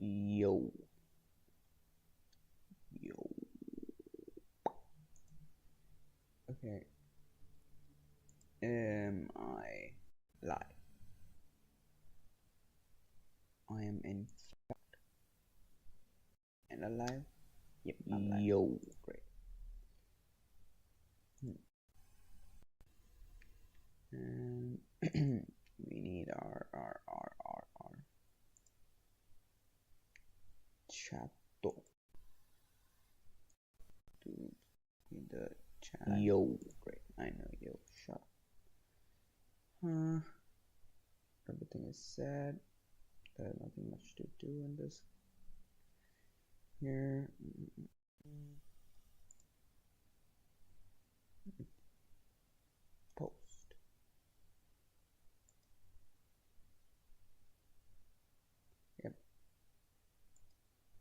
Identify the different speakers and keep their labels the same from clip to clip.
Speaker 1: Yo, yo. Okay. Am I live? I am in fact and alive.
Speaker 2: Yep, I'm live.
Speaker 1: Yo, great. And we need our chat to in the chat. Yo, great. I know. Yo, shut up. Everything is said. There's nothing much to do in this. Here. Post. Yep.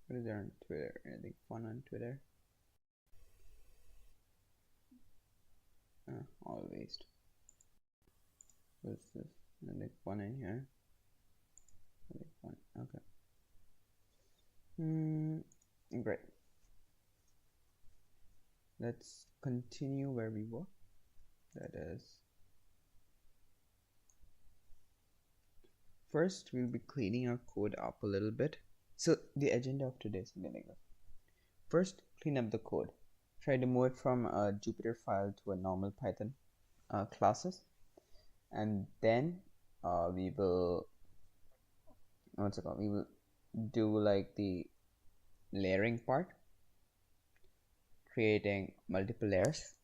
Speaker 1: What is there on Twitter? Anything fun on Twitter? Always. What's this? Anything fun in here? Anything fun? Okay. Great. Let's continue where we were. That is, first we'll be cleaning our code up a little bit. So the agenda of today's something. First, clean up the code. Try to move it from a Jupyter file to a normal Python classes, and then we will do like the layering part, creating multiple layers,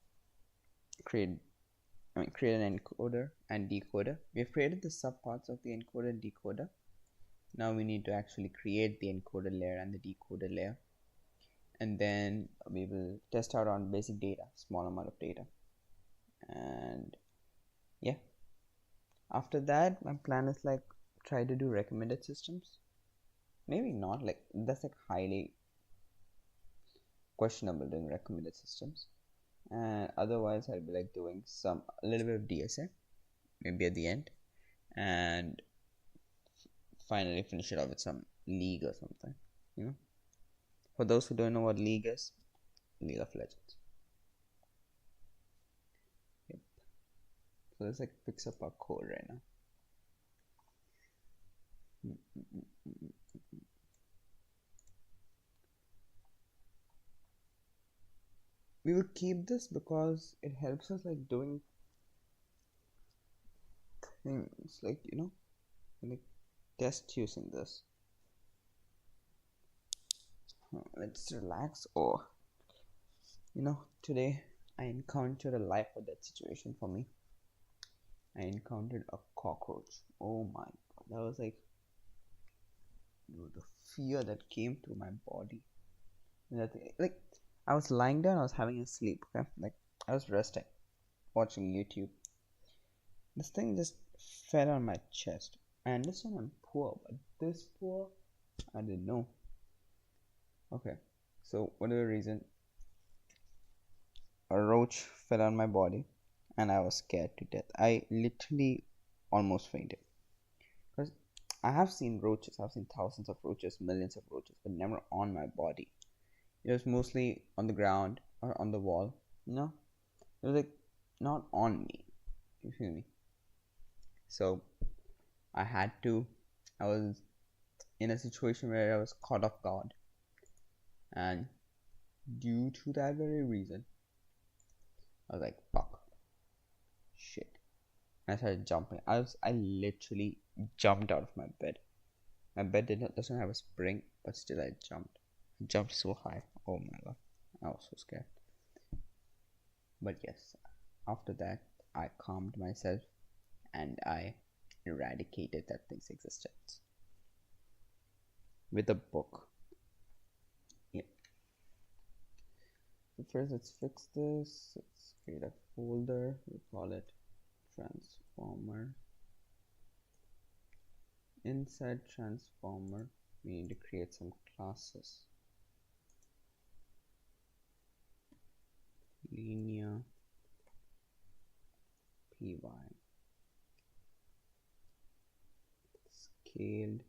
Speaker 1: create an encoder and decoder. We've created the subparts of the encoder and decoder. Now we need to actually create the encoder layer and the decoder layer, and then we will test out on basic data, small amount of data. And yeah, after that my plan is like try to do recommended systems. Maybe not, like that's like highly questionable doing recommended systems, and otherwise I'll be like doing a little bit of DSA maybe at the end, and finally finish it off with some League or something, for those who don't know what League is, League of Legends. Yep. So let's like fix up our code right now. We will keep this because it helps us like doing things like like test using this. Let's relax. Or today I encountered a life or death situation for me. I encountered a cockroach. Oh my god, that was like the fear that came through my body. Like I was lying down, I was having a sleep, okay, like I was resting, watching YouTube. This thing just fell on my chest. I understand I'm poor, but this poor, I didn't know. Okay, so whatever reason, a roach fell on my body and I was scared to death. I literally almost fainted. Because I have seen roaches, I've seen thousands of roaches, millions of roaches, but never on my body. It was mostly on the ground or on the wall, It was like not on me. You feel me? So I was in a situation where I was caught off guard, and due to that very reason I was like, fuck, shit, and I started jumping. I literally jumped out of my bed. My bed doesn't have a spring, but still I jumped so high. Oh my god, I was so scared. But yes, after that I calmed myself and I eradicated that thing's existence with a book. Yep. So first let's fix this. Let's create a folder. We call it transformer. Inside transformer we need to create some classes. Linear py, scaled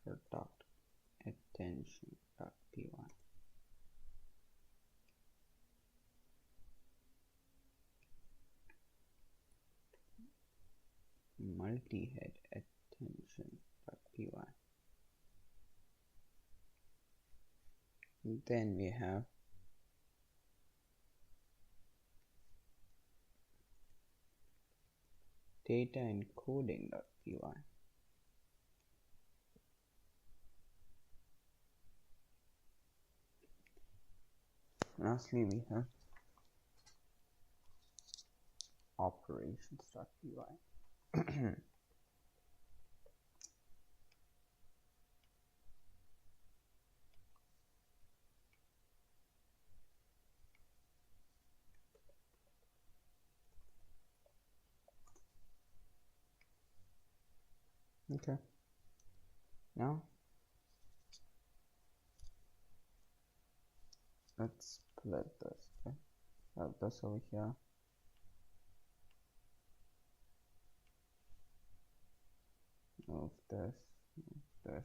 Speaker 1: product attention.py. Multi-head attention.py. Then we have data encoding.py. Lastly, we have operations.py. Okay, now let's split this. Okay, have this over here. Move this, move this.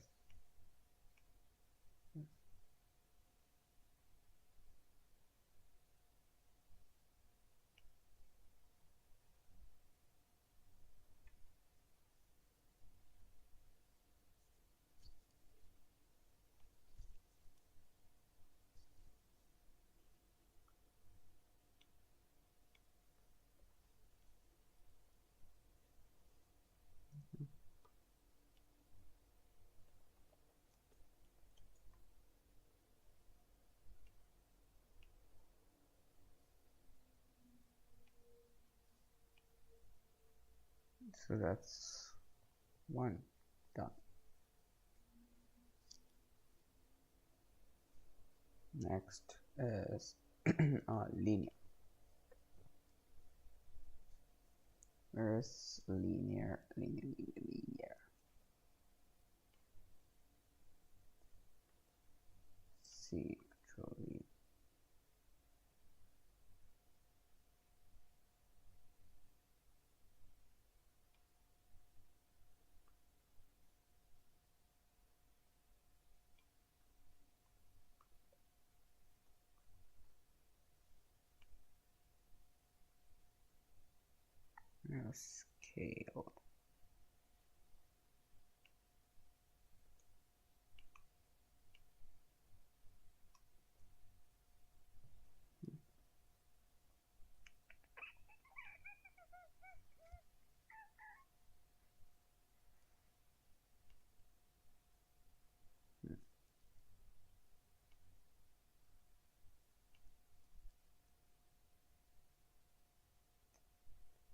Speaker 1: So that's one done. Next is linear. Where is linear? Linear. C control V. Scale.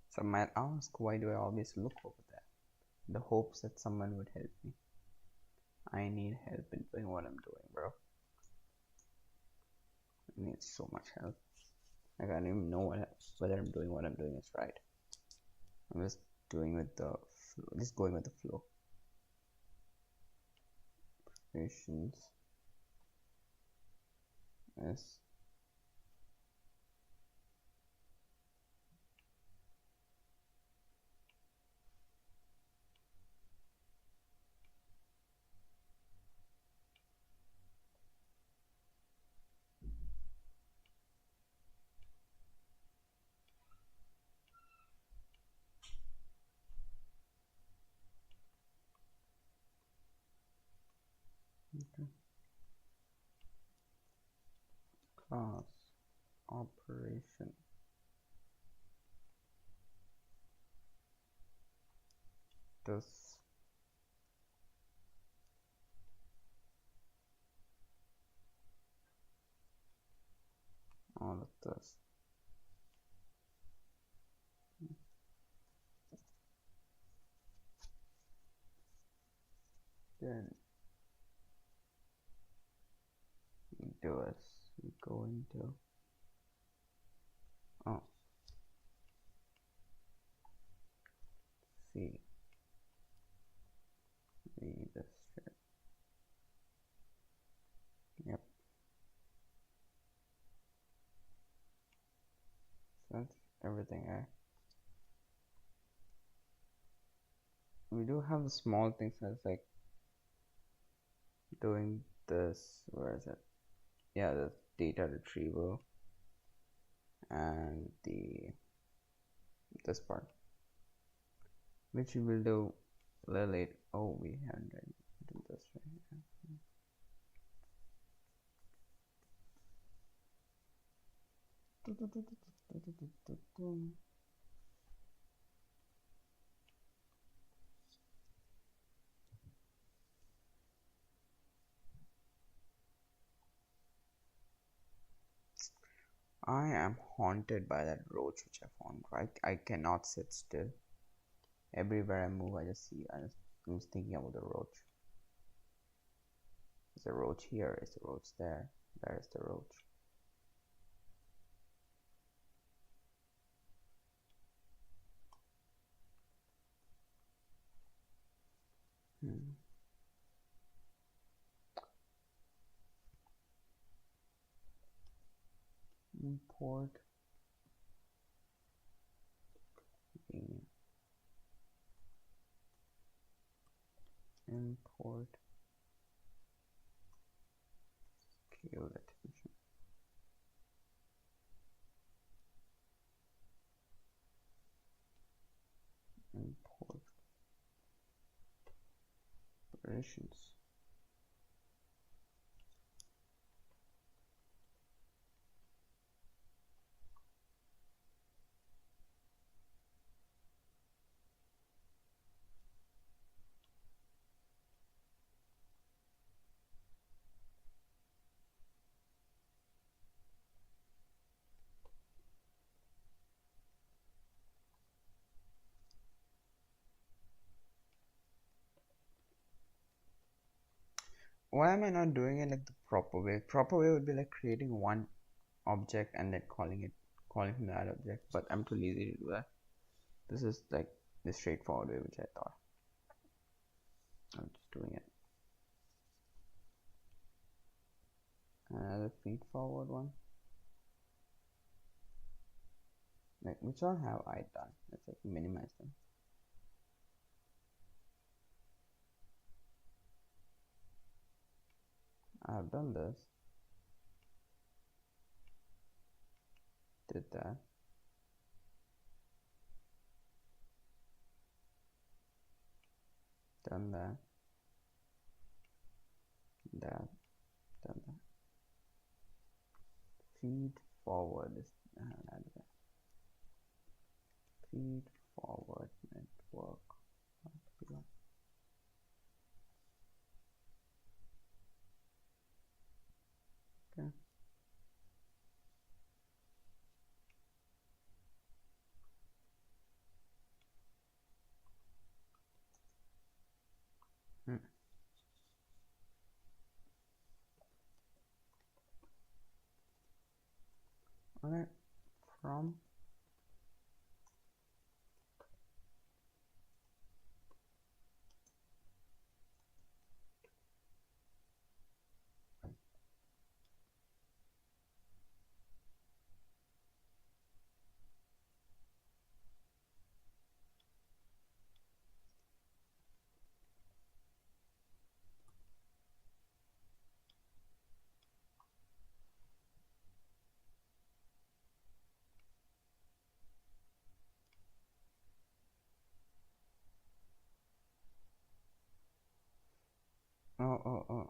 Speaker 1: Some might ask, why do I always look over there? In the hopes that someone would help me. I need help in doing what I'm doing, bro. I need so much help. Like, I don't even know whether I'm doing what I'm doing is right. I'm just doing with the flow, just going with the flow. Patience is okay. Class operation. This all of this. Then we do is we go into C read this strip. Yep. So that's everything. We do have the small things that's like doing this. Where is it? Yeah, the data retrieval and the this part, which we will do a little late. Oh, we haven't do this right. I am haunted by that roach which I found. I cannot sit still. Everywhere I move, I just see. I'm just thinking about the roach. Is a roach here? Is a roach there? Where is the roach? Import import scale attention. Import operations. Why am I not doing it like the proper way? Proper way would be like creating one object and then calling from that object, but I'm too lazy to do that. This is like the straightforward way which I thought. I'm just doing it. Another feed forward one. Like which one have I done? Let's like minimize them. I have done this. Did that. Done that. Done that. Feed forward is feed forward network. Okay. Okay. From oh.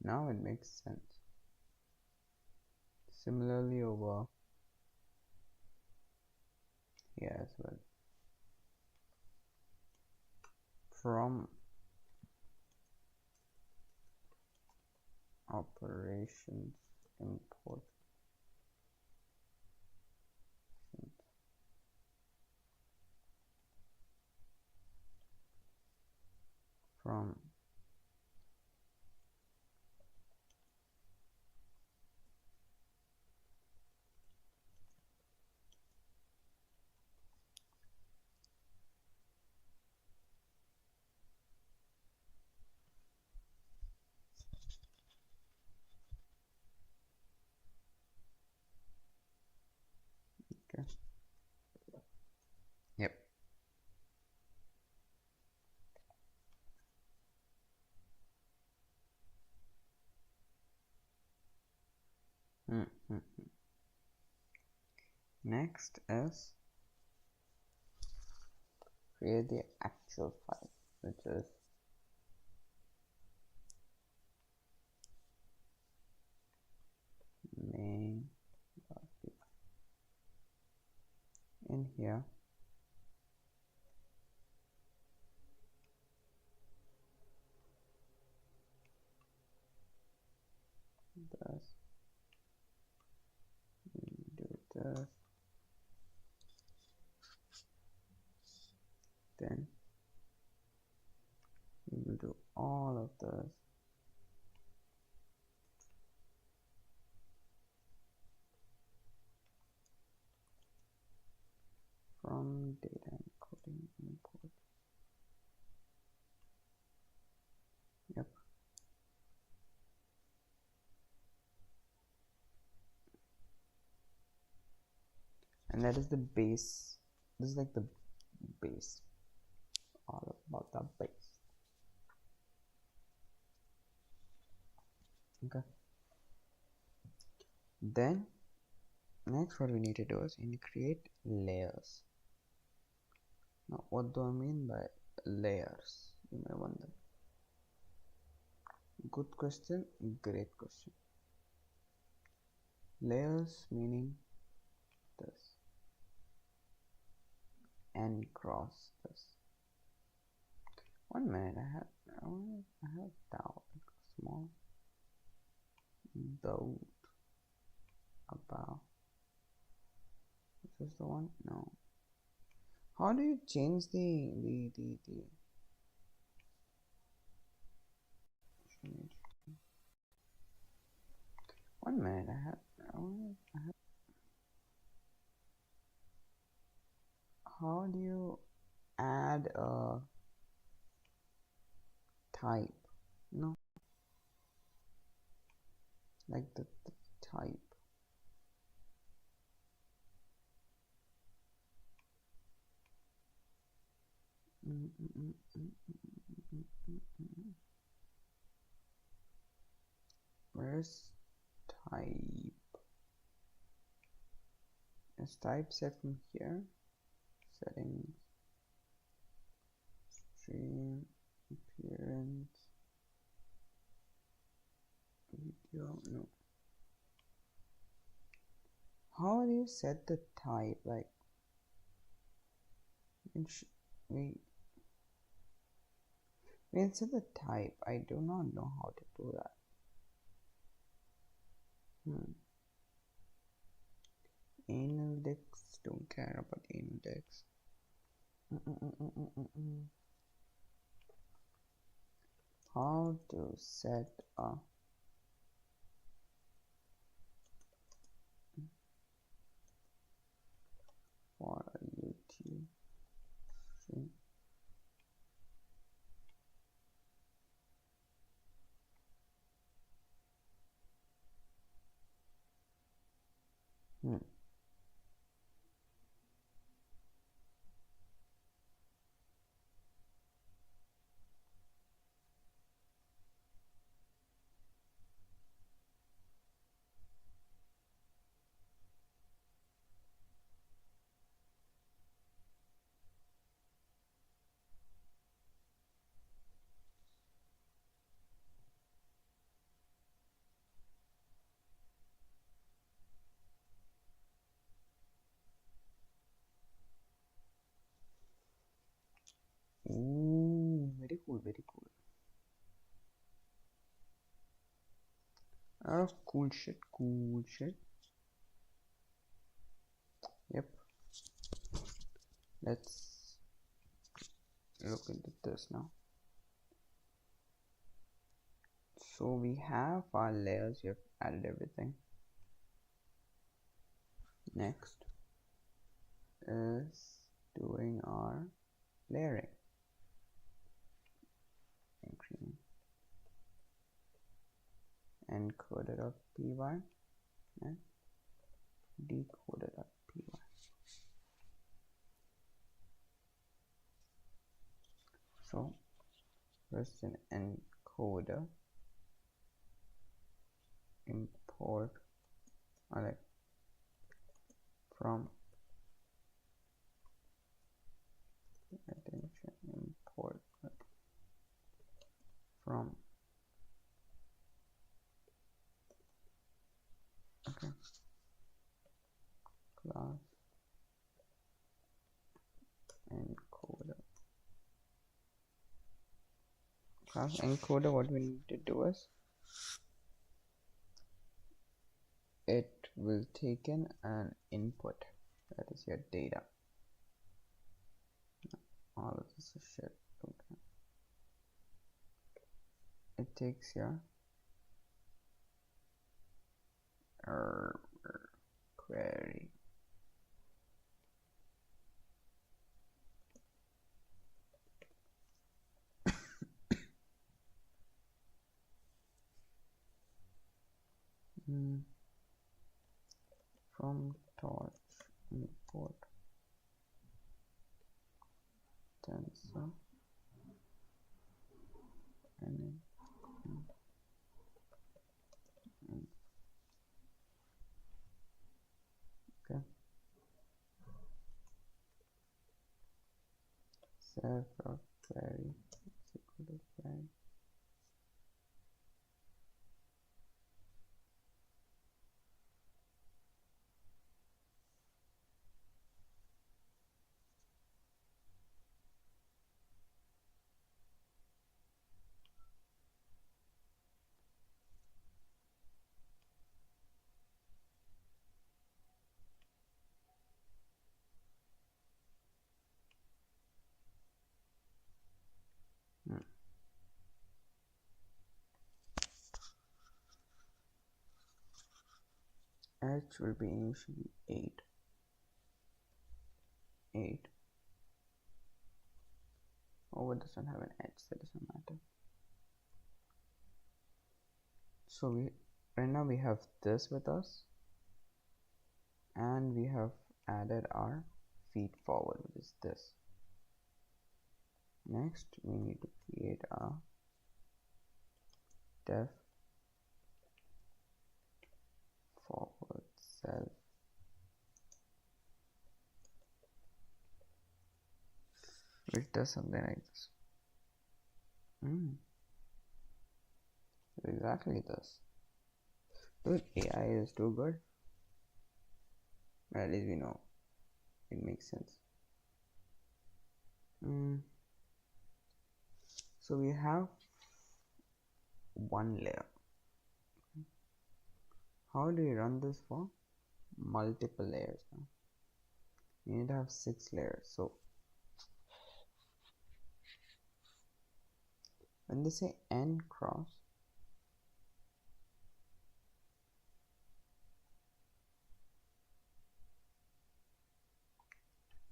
Speaker 1: Now it makes sense. Similarly over here as well. From operations import from Mm-hmm. Next is create the actual file, which is main.py. In here, this, do this, then we will do all of this. From data encoding import. Yep. And that is the base. This is like the base. All about the base. Okay. Then next what we need to do is we need to create layers. Now what do I mean by layers? You may wonder. Good question, great question. Layers meaning this and cross this. 1 minute, I have doubt small doubt about. Is this the one? No. How do you change the 1 minute, I have how do you add a type? No, like the type. Where's type? Is type set from here? Settings, stream, appearance, video, no. How do you set the type? Like, we set the type. I do not know how to do that. Anal dex, don't care about anal dex. How to set a for a YouTube stream? Ooh, very cool, very cool. Cool shit, cool shit. Yep. Let's look into this now. So we have our layers, we have added everything. Next is doing our layering. Encoder.py and decoder.py. So first an encoder, import or like from attention import from, okay, class encoder. Class encoder, what we need to do is it will take in an input, that is your data. All of this is shit. Okay. It takes your query. From torch import tensor and okay, self query is equal to query. H will be initially 8. Oh, it doesn't have an H, that doesn't matter. So we right now we have this with us, and we have added our feed forward, which is this. Next we need to create a def forward self which does something like this. Exactly this. Dude, AI is too good. At least we know it makes sense. So we have one layer. How do you run this for multiple layers now? You need to have 6 layers. So when they say n cross,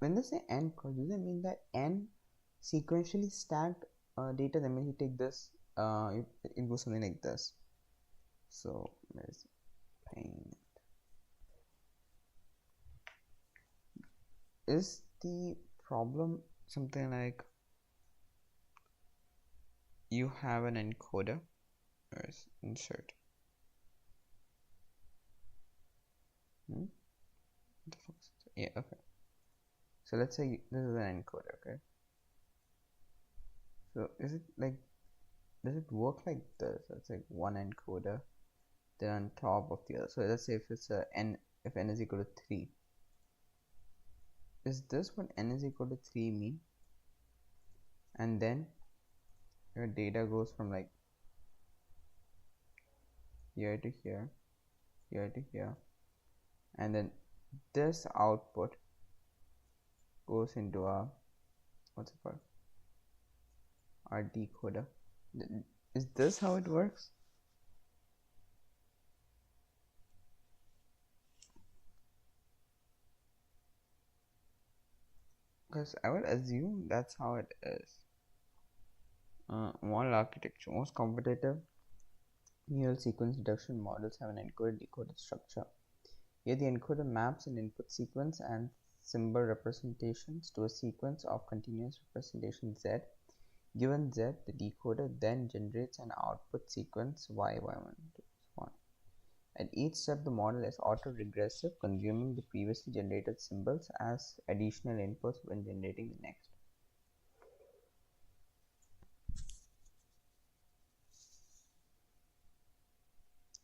Speaker 1: do they mean that n sequentially stacked data? Then when you take this, it goes something like this. So there's paint. Is the problem something like you have an encoder? Where's insert? Yeah, okay. So let's say this is an encoder, okay? So is it like, does it work like this? It's like one encoder, then on top of the other. So let's say if it's if n is equal to 3, is this what n is equal to 3 mean? And then your data goes from like here to here, here to here, and then this output goes into a, what's it called, our decoder. Is this how it works? Because I would assume that's how it is. Model architecture. Most competitive neural sequence deduction models have an encoder-decoder structure. Here the encoder maps an input sequence and symbol representations to a sequence of continuous representation Z. Given Z, the decoder then generates an output sequence Y1, 2, 1. At each step, the model is auto-regressive, consuming the previously generated symbols as additional inputs when generating the next.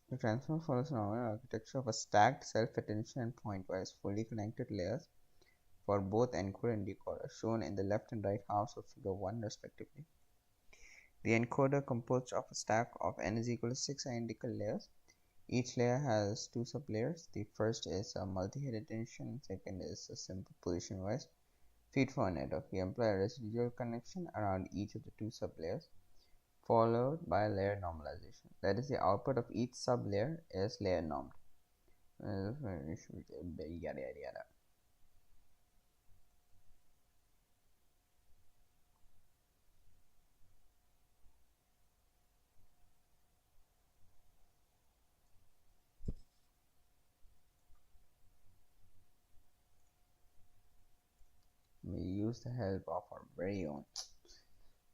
Speaker 1: The transformer follows an architecture of a stacked self-attention and pointwise fully connected layers for both encoder and decoder, shown in the left and right halves of figure 1 respectively. The encoder composed of a stack of n is equal to 6 identical layers. Each layer has two sublayers. The first is a multi-head attention, and second is a simple position-wise feed-forward network. We employ a residual connection around each of the two sublayers, followed by layer normalization. That is, the output of each sublayer is layer normed. Yada yada yada. We use the help of our very own.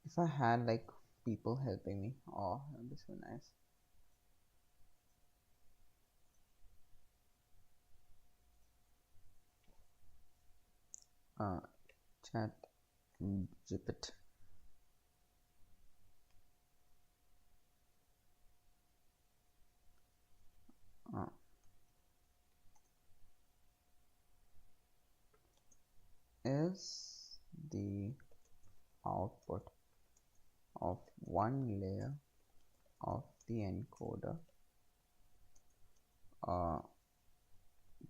Speaker 1: If I had like people helping me, oh, that'd be so nice. Chat GPT. Is the output of one layer of the encoder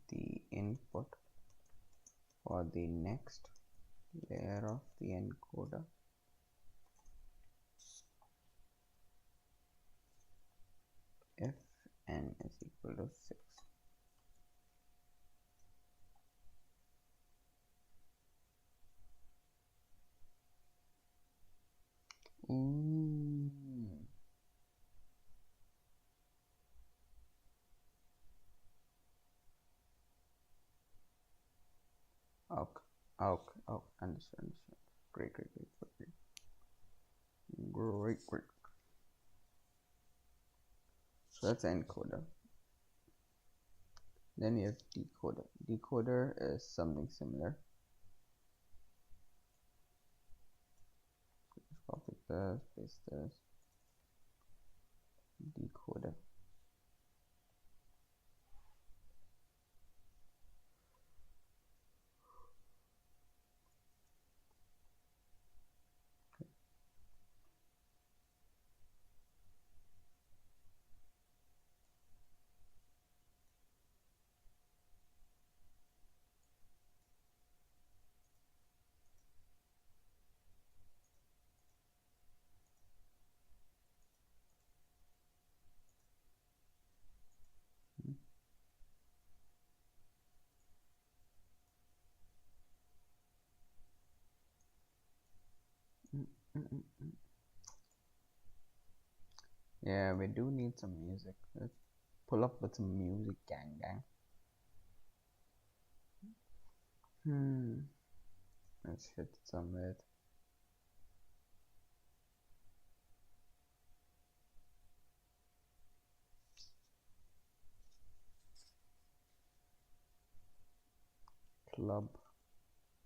Speaker 1: the input for the next layer of the encoder? If n is equal to 6. Okay, understand. Great. So that's encoder. Then we have decoder. Decoder is something similar. Just copy this, paste this. Decoder. Yeah, we do need some music. Let's pull up with some music, gang. Let's hit some with Club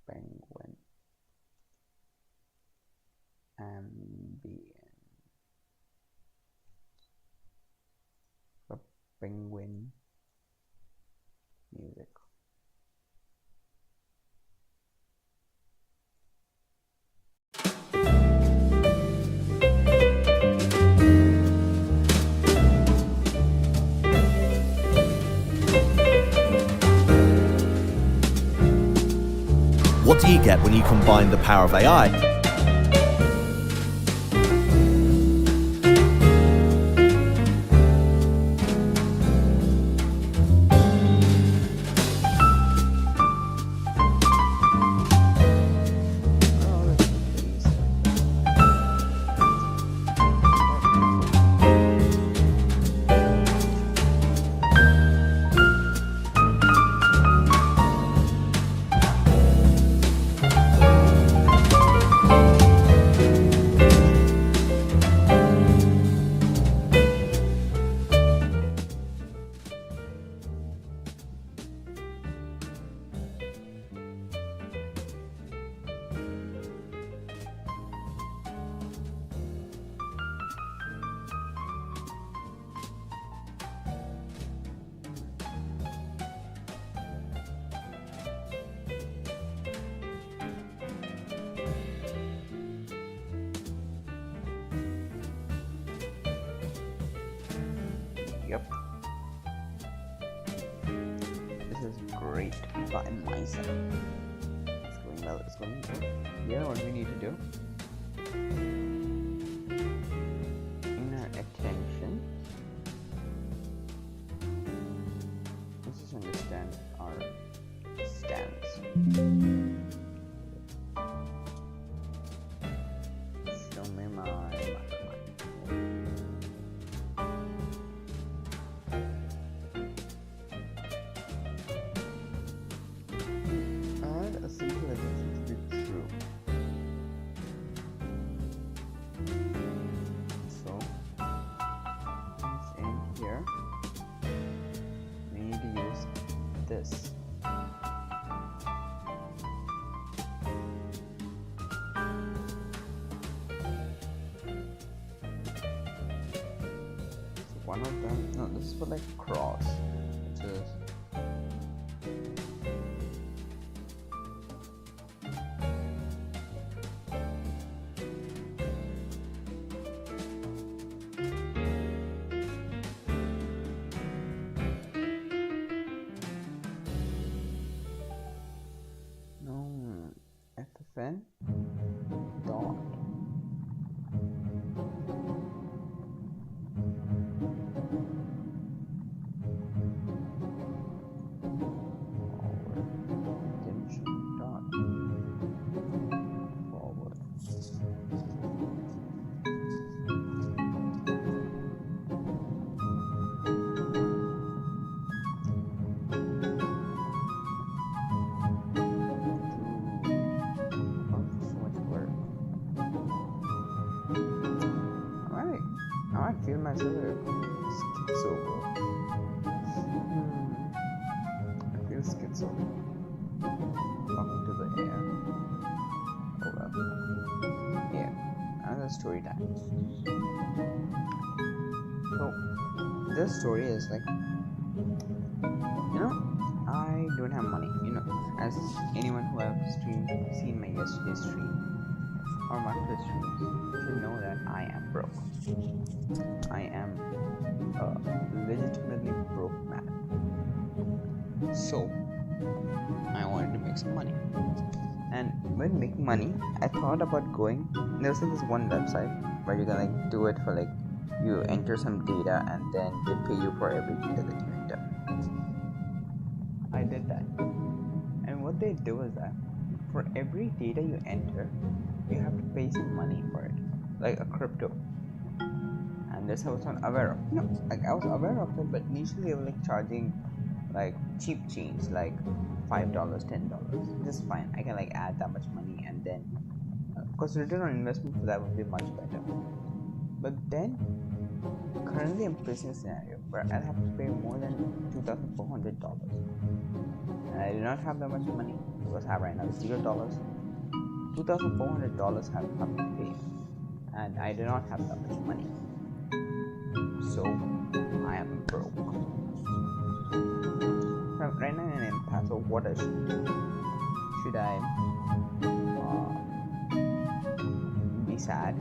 Speaker 1: Penguin ambient. Club Penguin music.
Speaker 2: What do you get when you combine the power of AI
Speaker 1: Yep. This is great by myself. It's going well, it's going well. You know what we need to do? Inner attention. Let's just understand our stance. Show me my add a simple addition to be true. So it's in here. We need to use this. One of them, no, this is for like cross, which is no FFN dot. I feel myself schizo. I feel schizo. Talking to the air. Oh well. Yeah, another story time. So, this story is like, you know, I don't have money. You know, as anyone who have seen my yesterday's stream or my first streams should know that I am broke. I am a legitimately broke man. So I wanted to make some money. And when making money, I thought about going. There's this one website where you can like do it for like you enter some data and then they pay you for every data that you enter. I did that. And what they do is that for every data you enter, you have to pay some money for it, like a crypto. And this I was not aware of. No, like I was aware of it, but initially they were like charging like cheap change, like $5, $10. This is fine. I can like add that much money, and then because return on investment for that would be much better. But then currently I'm facing a scenario where I'll have to pay more than $2,400, and I do not have that much money because I have right now $0. $2,400 have to pay, and I do not have that much money, so I am broke. Right now I'm in an impasse of what I should do. Should I be sad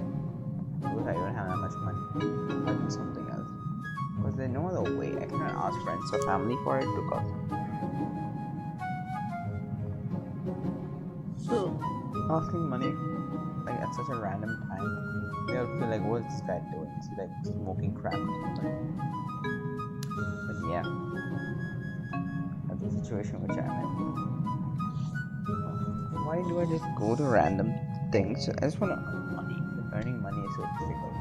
Speaker 1: because I don't have that much money, or do something else? Because there's no other way. I cannot ask friends or family for it because so asking money like at such a random time, they'll feel like, what is this guy doing? Is he like smoking crack or something? But yeah, that's the situation which I'm in. Why do I just go to random things? I just want to earn money. But earning money is so difficult.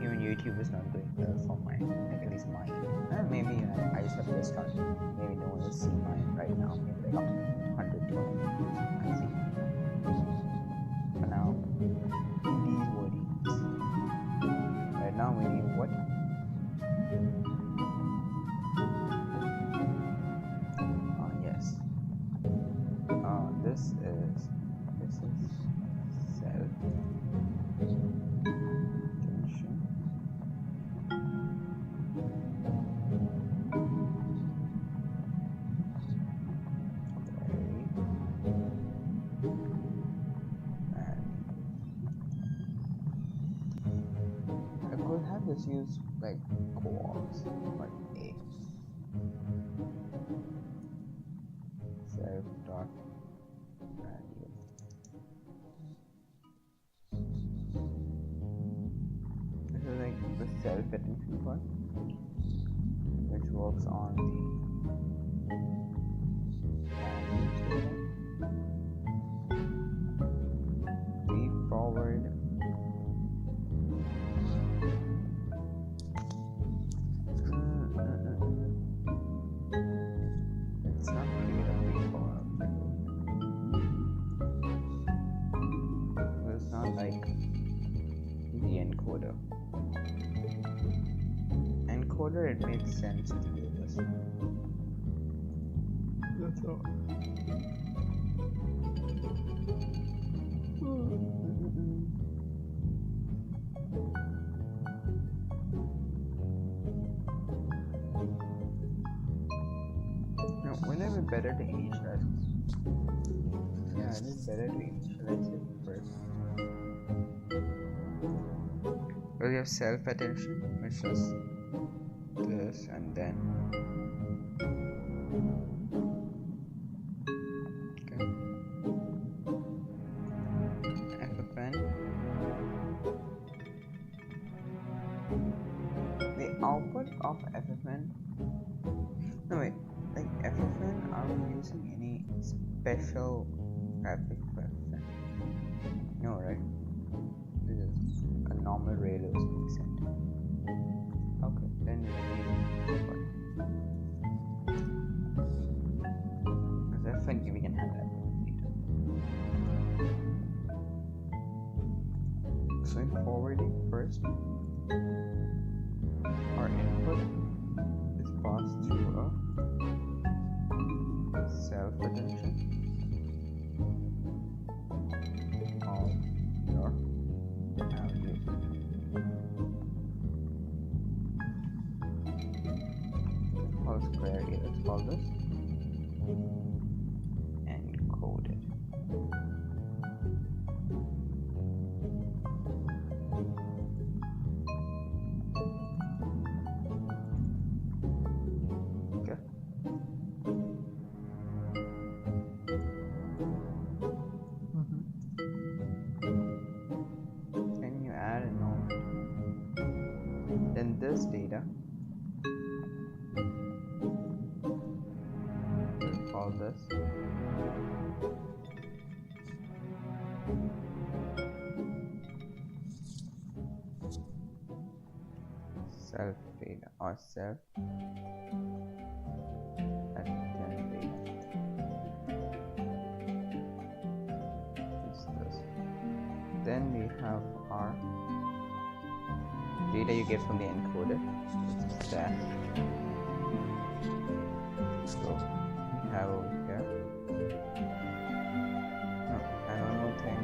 Speaker 1: Even YouTube is not doing well for mine, like at least mine. And maybe I just have to start. Maybe no one will see mine right now. Maybe like 100 people. I see. For now, these were these. Right now we need what? Yes. This is self tension. use like quarks or A. Self dot value. This is like the self attention part, which works on the values data. Read forward. It's not create a read forward object. It's not like the encoder. Encoder, it makes sense to do this. That's all. Now, wouldn't it be better to initialize? Yeah, it is better to initialize it first. Well, you have self attention, which is this, and then okay, FFN. The output of FFN. No wait, like FFN, are we using any special graphic for FFN? No, right? This is a normal Raylos being sent. Okay, then we need input. Because FFN we can have that later. So in forwarding first, our input is passed through a self attention of your value. Whole square here, let's call this encoded. Okay. Then you add a node. Then this data, we'll call this self data or self attention data. It's this. Then we have our data you get from the encoder, which is that. So we have over here. No, I don't know thing.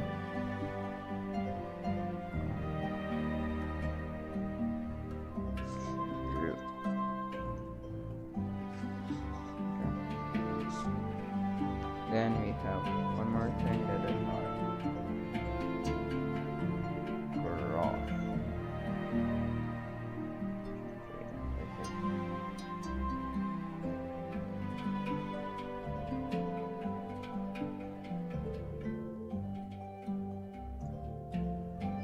Speaker 1: Then we have one more thing that is not graph.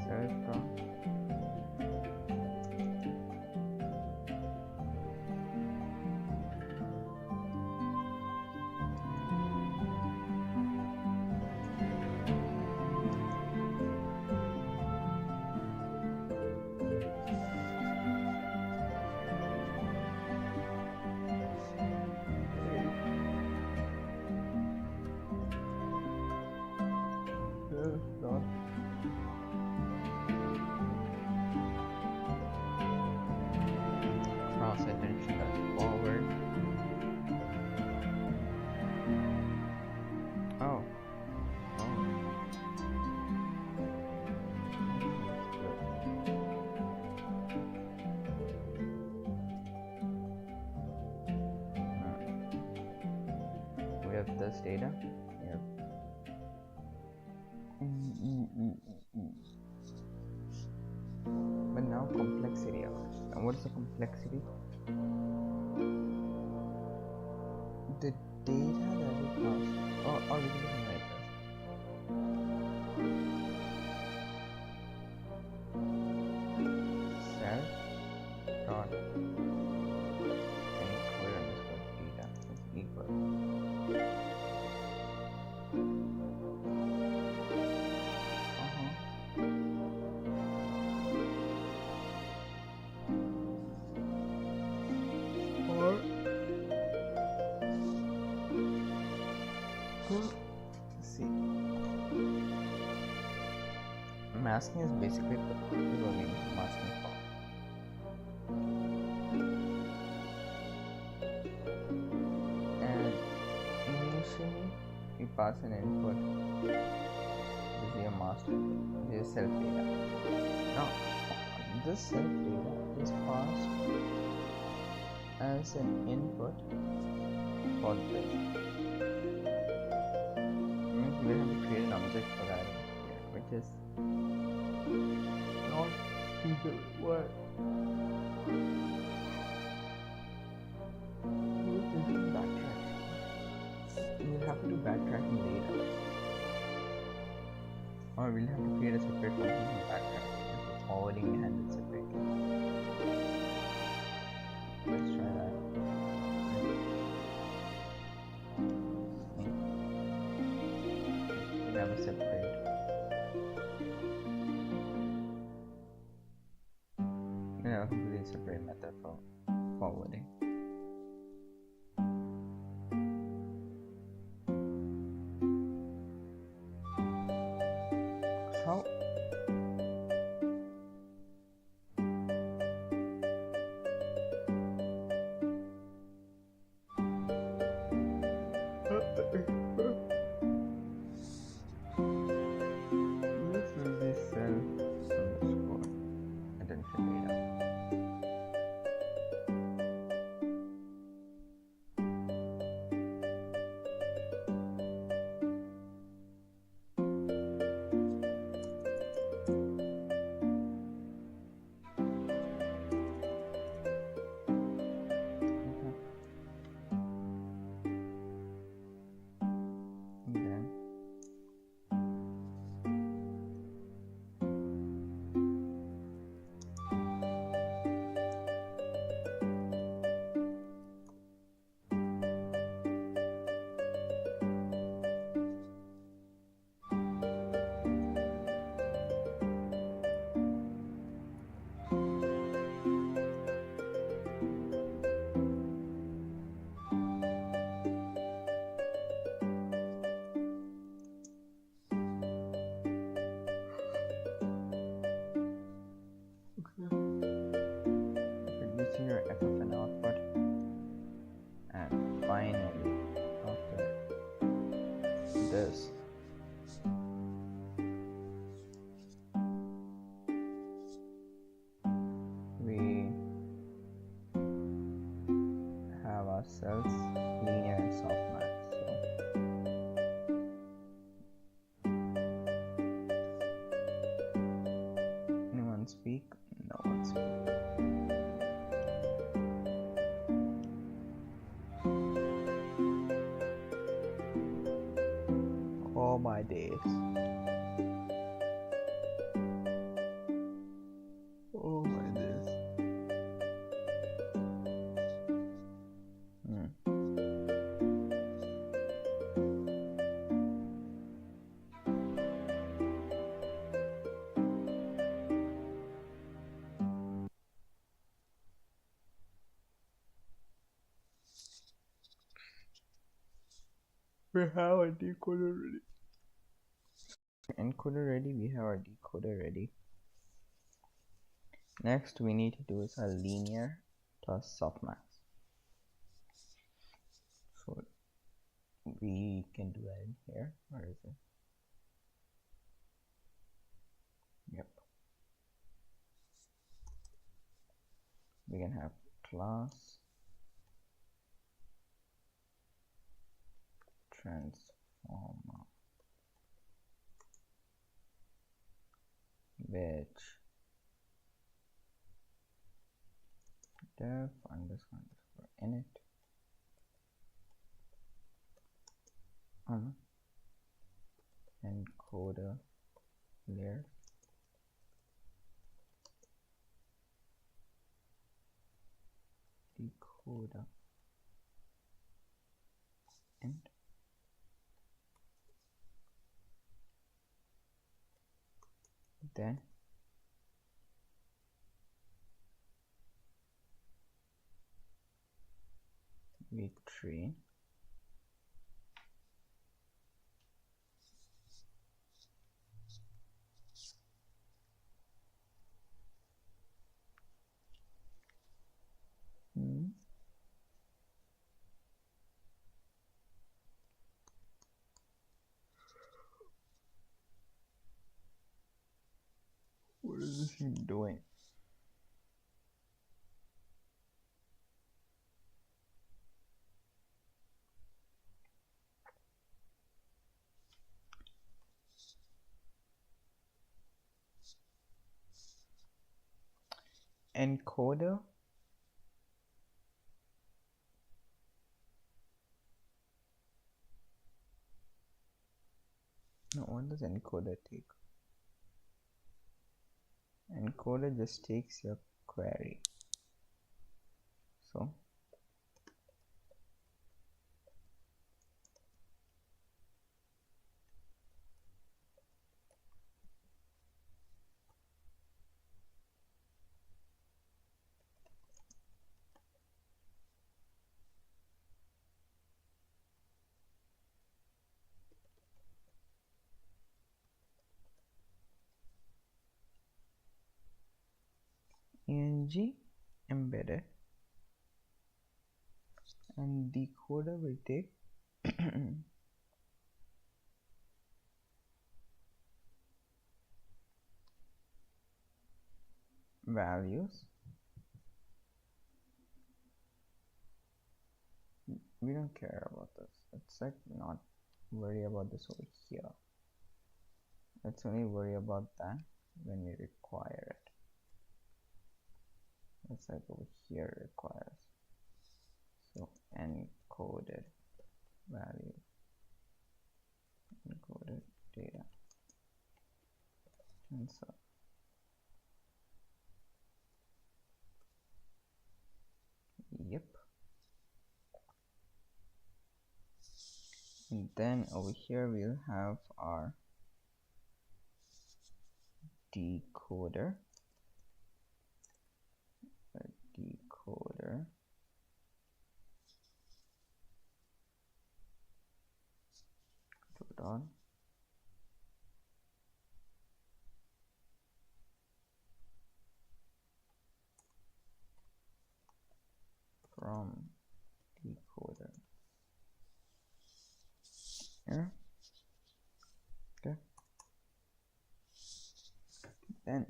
Speaker 1: Self graph. Dot cross attention dot forward. Oh. We have this data. Yep. But now complexity hours. And what is the complexity? The data that we pass. Or we can do something like this. Self dot encoder underscore data is equal. Or see, masking is basically what we mean masking. And initially we pass an input. This is your master. This is self data. Now this self data is passed as an input for this. We have to create an object for that here, which is not equal. What? Backtrack. We'll have to do backtracking later, or we'll have to create a separate function for backtracking. Forwarding we handle separately. Let's try that. We have a separate. Yeah, a completely separate method for forwarding. So this is the self underscore attention data. Then reducing your FFN output, and finally after this we have ourselves linear and softmax. So anyone speak? No one speak. Oh my days. Oh my days. We have a decoder ready. Encoder ready, we have our decoder ready. Next we need to do is a linear plus softmax. So we can do that in here. Where is it? Yep. We can have class transformer which def underscore underscore init encoder layer decoder and then we train what is this thing doing? Encoder no, what does encoder take? Encoder just takes your query, so eng embedded and decoder will take values. We don't care about this. Let's like not worry about this over here. Let's only worry about that when we require it. Let's like over here requires. So encoded value, encoded data, and so yep. And then over here we'll have our decoder, dot from decoder here. Okay, then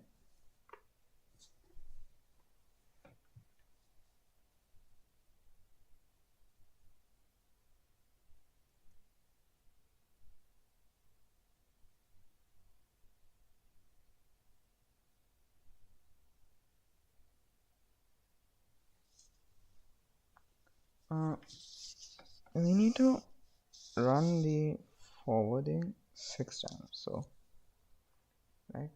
Speaker 1: we need to run the forwarding 6 times, so like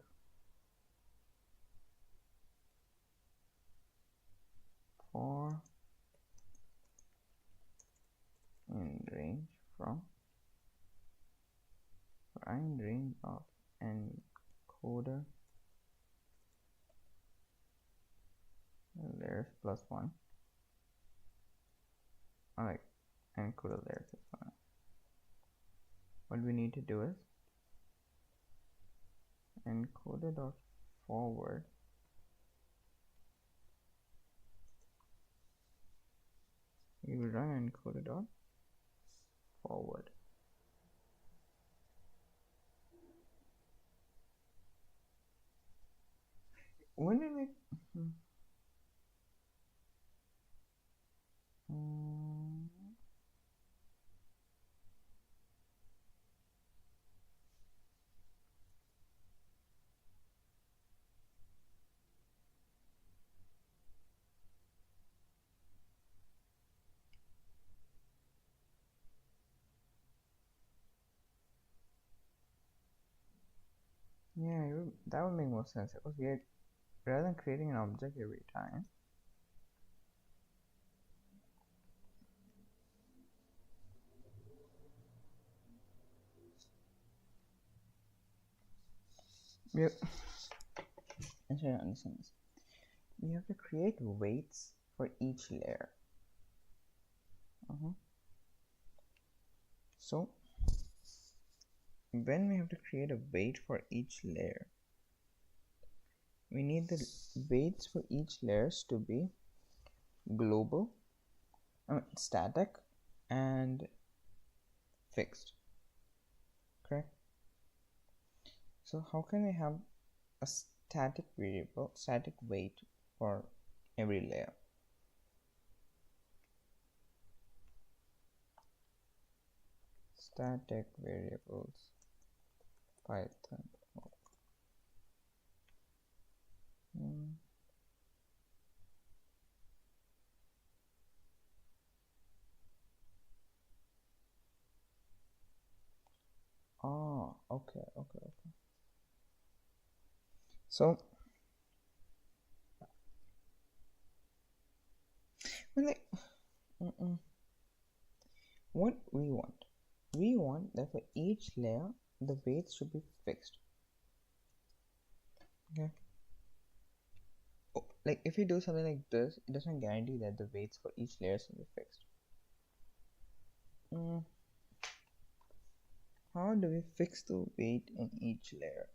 Speaker 1: for in range from in range of encoder layers plus 1. Alright, encoder layers plus 1. What we need to do is encoder dot forward we will run encoder dot forward. When did we That would make more sense because rather than creating an object every time, I'm trying to understand this. We have to create weights for each layer. So when we have to create a weight for each layer, we need the weights for each layers to be global, static, and fixed. Correct? So how can we have a static weight for every layer? Static variables, Python. Okay. So what we want that for each layer the weights should be fixed. Okay. Like if you do something like this, it doesn't guarantee that the weights for each layer should be fixed. How do we fix the weight in each layer?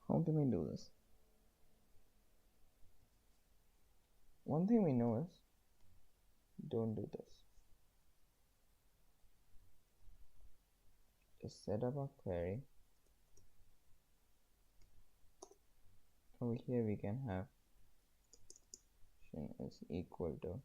Speaker 1: How can we do this? One thing we know is don't do this. Just set up our query. Over here we can have is equal to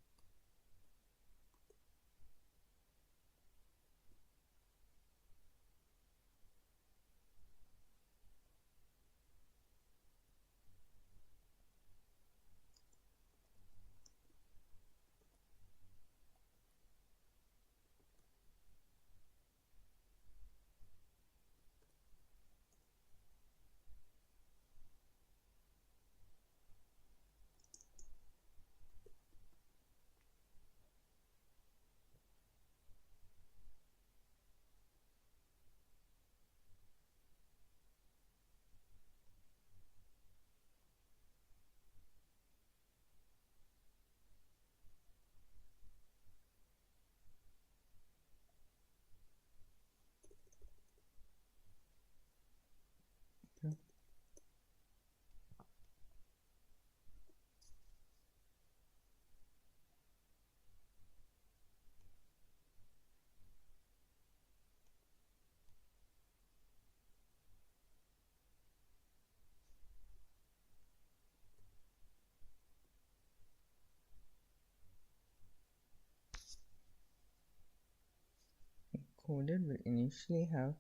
Speaker 1: coded will initially have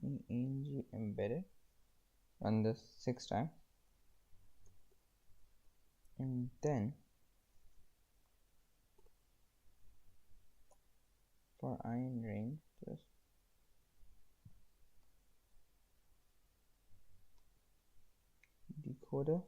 Speaker 1: ng embedded, run this 6 times, and then for I in range just decoder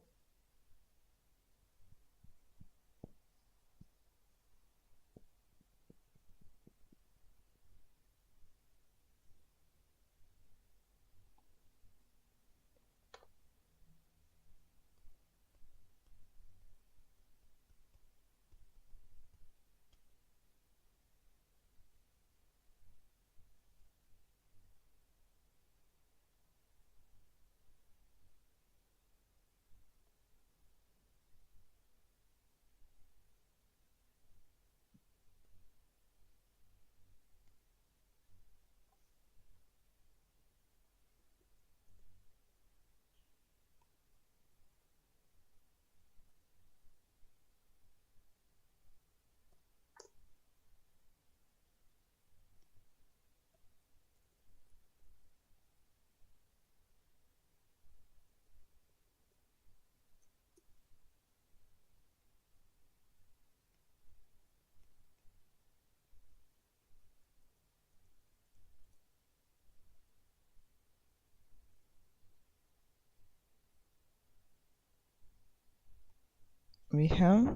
Speaker 1: we have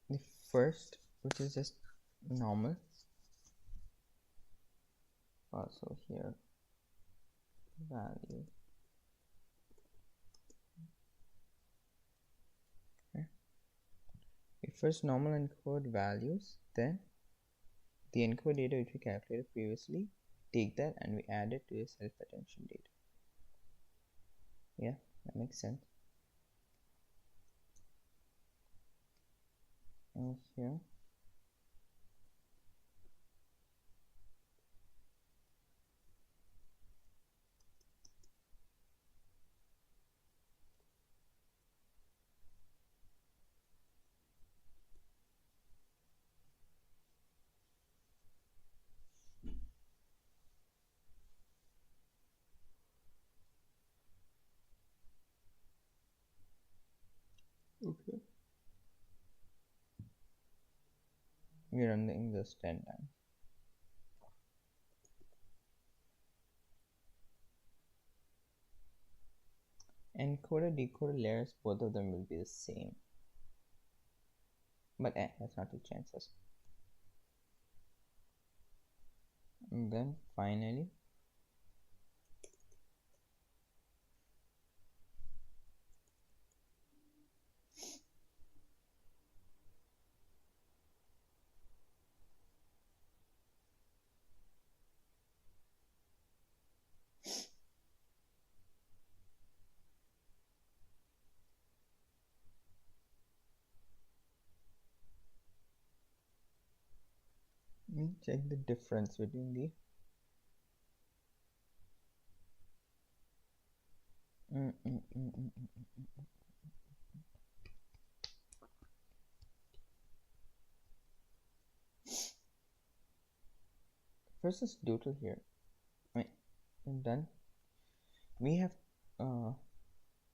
Speaker 1: the first, which is just normal. Also here value. Okay. We first normal encode values, then the encode data which we calculated previously, take that and we add it to the self attention data. Yeah, that makes sense. And here okay, we run this 10 times. Encoder decoder layers, both of them will be the same, but that's not the chances. And then finally we check the difference between the first is doodle here. I'm done. We have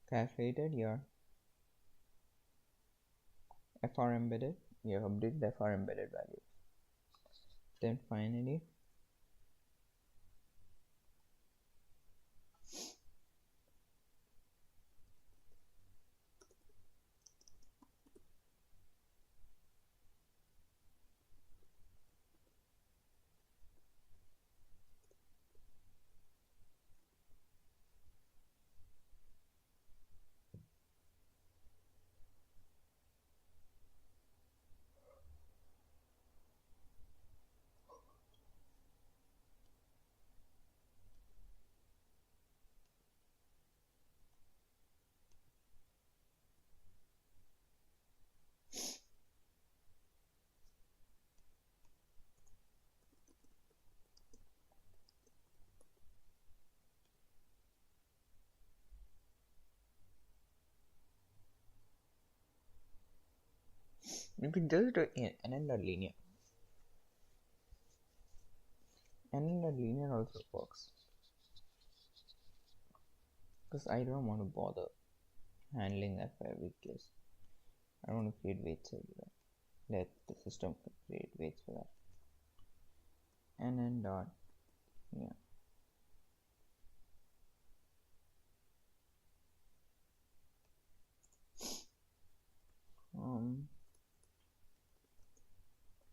Speaker 1: calculated your FR embedded. We have updated the FR embedded value. Then finally you can just do NN linear. NN linear also works because I don't want to bother handling that for every case. I don't want to create weights everywhere. Let the system create weights for that. NN dot yeah.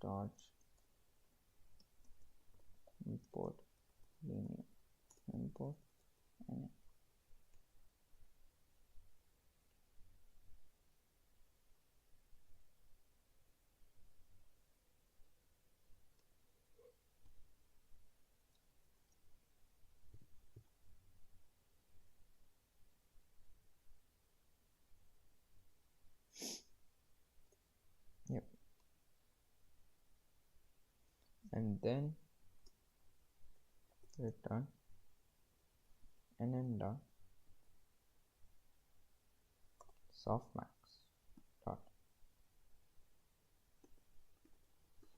Speaker 1: Dot import linear import and yep, and then return NN dot softmax dot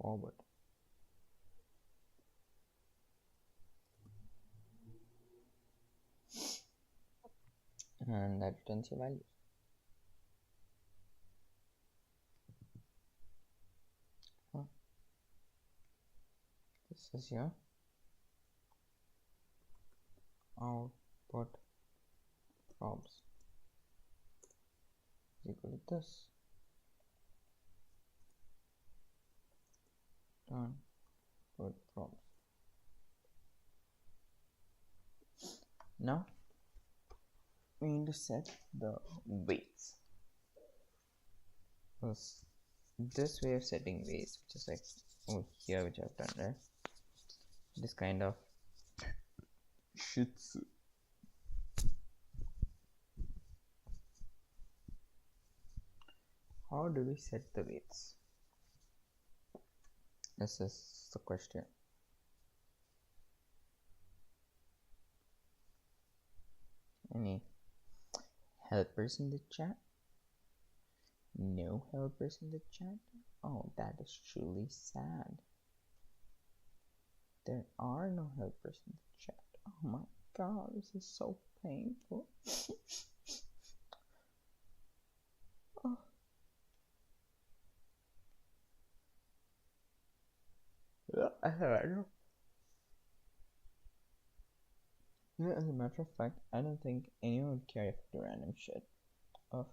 Speaker 1: forward, and that returns your values. This is your output probs is equal to this. Done. Put probs. Now we need to set the weights. This way of setting weights, which is like over here, which I've done, right? This kind of shih tzu. How do we set the weights? This is the question. Any helpers in the chat? No helpers in the chat? Oh, that is truly sad. There are no helpers in the chat. Oh my god, this is so painful. Oh. As a matter of fact, I don't think anyone would care if the random shit of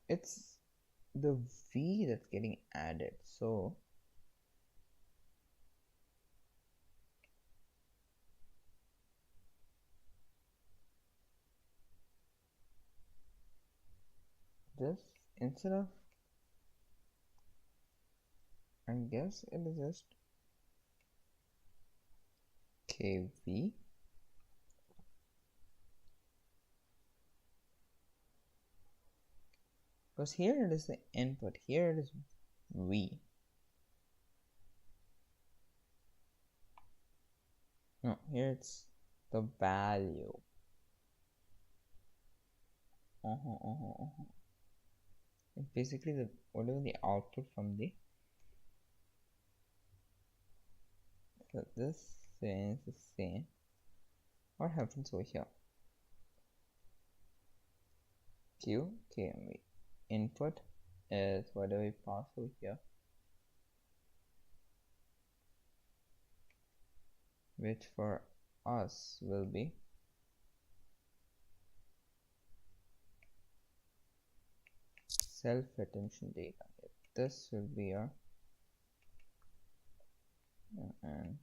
Speaker 1: it's the V that's getting added, so this instead of, I guess it is just KV. Because here it is the input, here it is V. No, here it's the value. It's basically the whatever the output from the. So this is the same. What happens over here? Q, K, and V. Input is whatever we pass over here, which for us will be self-retention data. This will be our and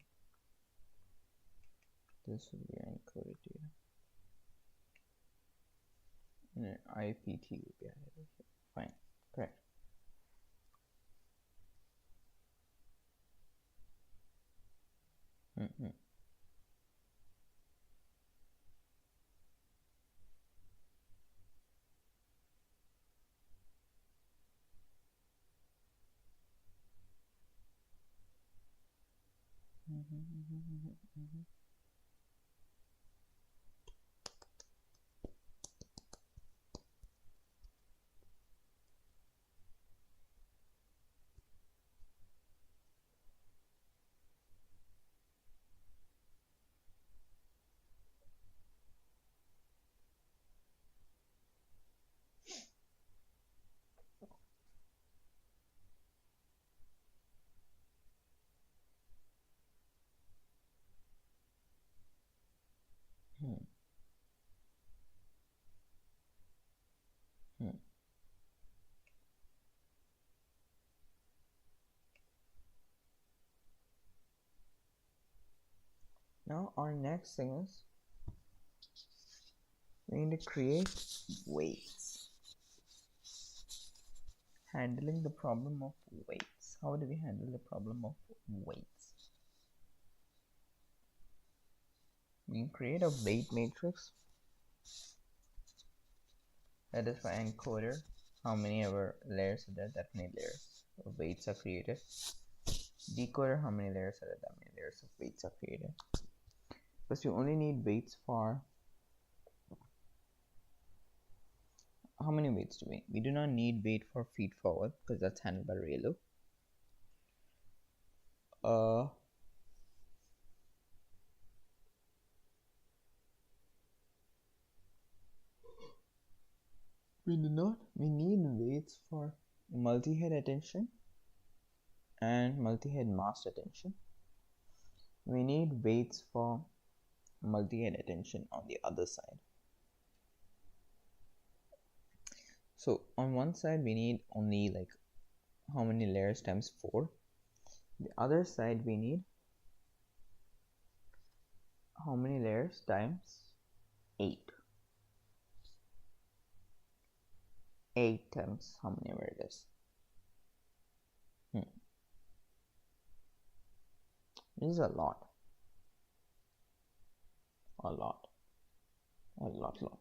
Speaker 1: this will be our encoded data. And an IPT will be added here. Fine, correct. Now our next thing is we need to create weights. Handling the problem of weights. How do we handle the problem of weights? We can create a weight matrix. That is for encoder. How many ever layers are there, that many layers of weights are created. Decoder, how many layers are there, that many layers of weights are created. Because you only need weights for how many weights do we do not need weight for feet forward because that's handled by Raylo. We need weights for multi-head attention and multi-head mast attention. We need weights for multi-head attention on the other side. So on one side we need only like how many layers times 4. The other side we need how many layers times 8. 8 times how many ever it is. This is a lot. A lot. A lot. A lot.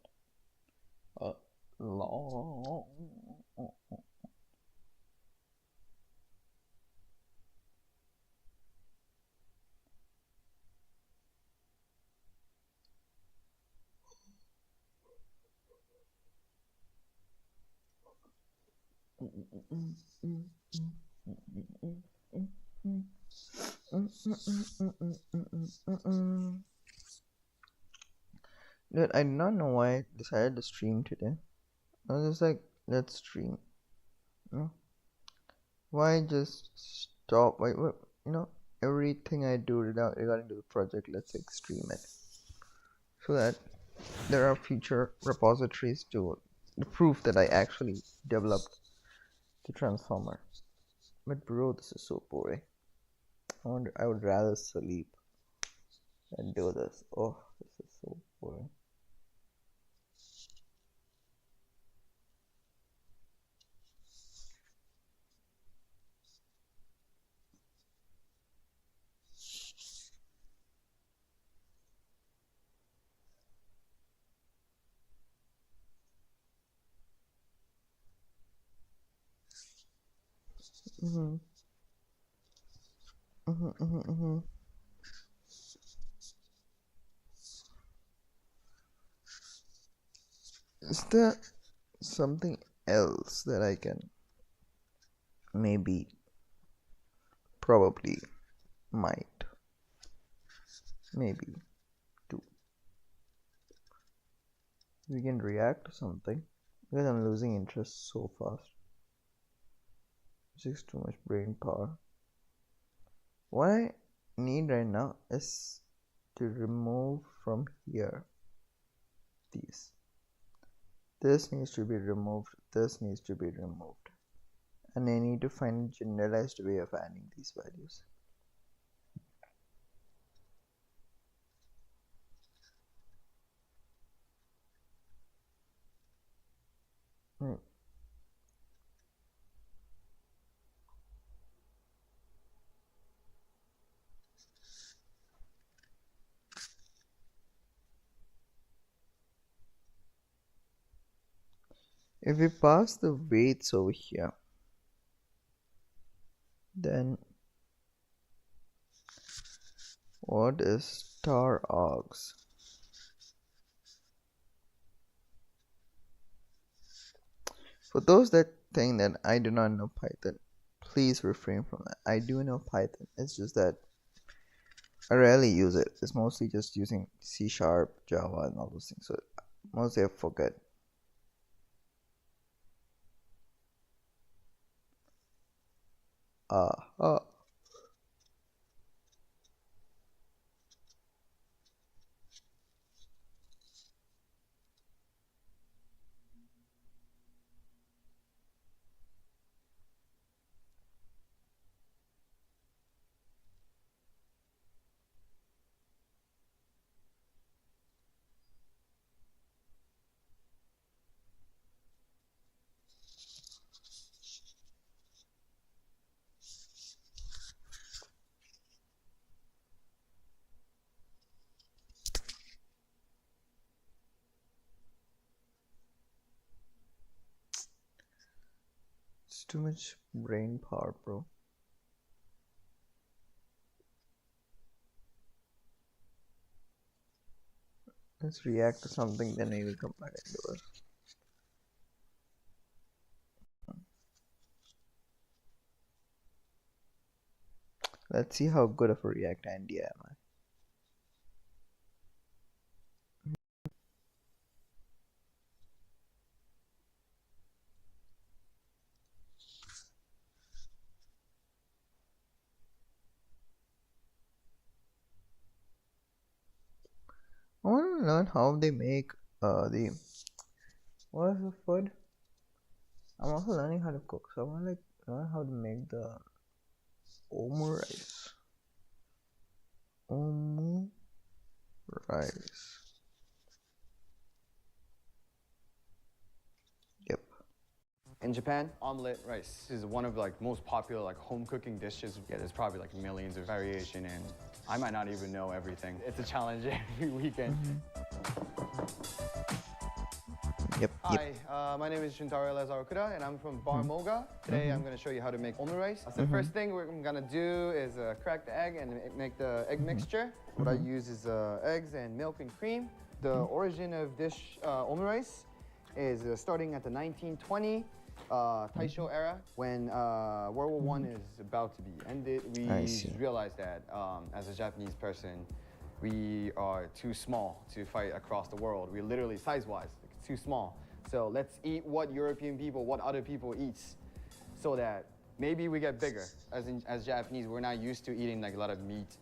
Speaker 1: Dude, I do not know why I decided to stream today. I was just like, let's stream. Why just stop? Why, everything I do regarding to the project, let's like stream it. So that there are future repositories to the proof that I actually developed the transformer. But bro, this is so boring. I would rather sleep than do this. Oh, this is so boring. Is there something else that I can maybe, probably, might, maybe do? We can react to something because I'm losing interest so fast. It's just too much brain power. What I need right now is to remove from here these. This needs to be removed, this needs to be removed. And I need to find a generalized way of adding these values. If we pass the weights over here, then what is star args? For those that think that I do not know Python, please refrain from that. I do know Python. It's just that I rarely use it. It's mostly just using C#, Java, and all those things. So mostly I forget. It's too much brain power, bro. Let's react to something, then maybe come back and do it. Let's see how good of a React Andy am I. I want to learn how they make the what is the food? I'm also learning how to cook, so I want to like learn how to make the omu rice. Omu rice. Yep.
Speaker 3: In Japan, omelet rice is one of like most popular like home cooking dishes. Yeah, there's probably like millions of variation, and I might not even know everything. It's a challenge every weekend.
Speaker 1: Yep.
Speaker 3: Hi, my name is Shintaro Lazarukuda, and I'm from Bar Moga. Today I'm going to show you how to make omu rice. So the first thing we're going to do is crack the egg and make the egg mixture. What I use is eggs and milk and cream. The origin of dish omu rice is starting at the 1920 Taisho era, when World War I is about to be ended. We realized that as a Japanese person, we are too small to fight across the world. We're literally size-wise too small. So let's eat what European people, what other people eats, so that maybe we get bigger. As Japanese, we're not used to eating like a lot of meat,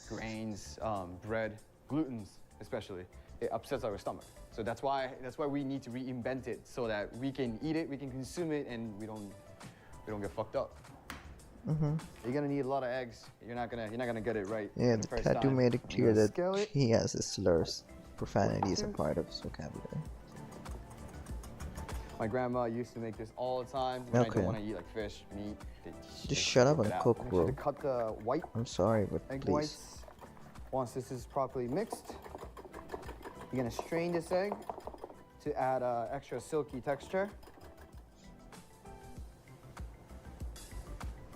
Speaker 3: grains, bread, glutens especially. It upsets our stomach. So that's why we need to reinvent it so that we can eat it, we can consume it, and we don't get fucked up. You're gonna need a lot of eggs. You're not gonna get it right.
Speaker 1: Yeah, the tattoo made it clear that he has his slurs. Profanity is a part of his vocabulary.
Speaker 3: My grandma used to make this all the time when I don't want to eat like fish, meat.
Speaker 1: Just shut up and cook, bro.
Speaker 3: To cut the white.
Speaker 1: I'm sorry, but
Speaker 3: egg
Speaker 1: please.
Speaker 3: Whites. Once this is properly mixed, you're gonna strain this egg to add extra silky texture.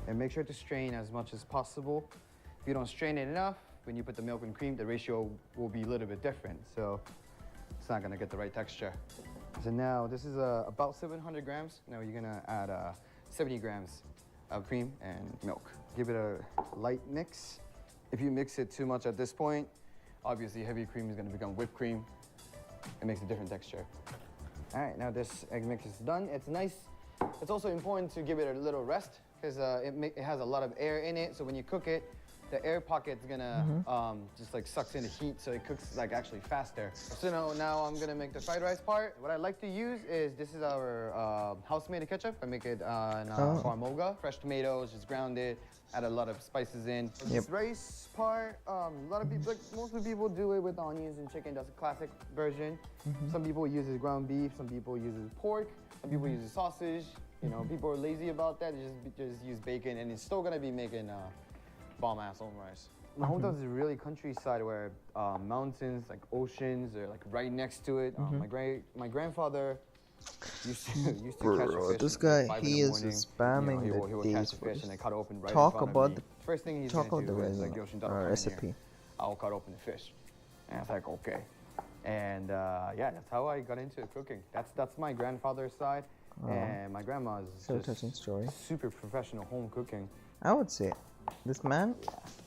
Speaker 3: And make sure to strain as much as possible. If you don't strain it enough, when you put the milk and cream, the ratio will be a little bit different. So it's not gonna get the right texture. So now this is about 700 grams. Now you're gonna add 70 grams of cream and milk. Give it a light mix. If you mix it too much at this point, obviously heavy cream is gonna become whipped cream. It makes a different texture. All right, now this egg mix is done. It's nice. It's also important to give it a little rest because it has a lot of air in it. So when you cook it, the air pocket's gonna just like sucks in the heat, so it cooks like actually faster. So now I'm gonna make the fried rice part. What I like to use is this is our house-made ketchup. I make it in Bar Moga. Fresh tomatoes, just ground it, add a lot of spices in. This rice part, a lot of people, like most of the people do it with onions and chicken. That's a classic version. Some people use ground beef. Some people use pork. Some people use sausage. You know, people are lazy about that. They just use bacon, and it's still gonna be making bomb-ass omu rice. My hometown is really countryside where mountains, like oceans, are like right next to it. My grandfather used to catch a fish.
Speaker 1: This guy,
Speaker 3: like
Speaker 1: he is spamming
Speaker 3: he would
Speaker 1: the
Speaker 3: catch
Speaker 1: days
Speaker 3: a fish and they cut open right
Speaker 1: talk
Speaker 3: in front
Speaker 1: about
Speaker 3: of me.
Speaker 1: the
Speaker 3: First thing he's
Speaker 1: talk
Speaker 3: gonna
Speaker 1: about
Speaker 3: do
Speaker 1: the
Speaker 3: is like, "Yo, Shintaro, come in
Speaker 1: recipe.
Speaker 3: here. I'll cut open the fish." And I was like, okay. And yeah, that's how I got into cooking. That's my grandfather's side. And my grandma is
Speaker 1: So touching story.
Speaker 3: super professional home cooking.
Speaker 1: I would say this man,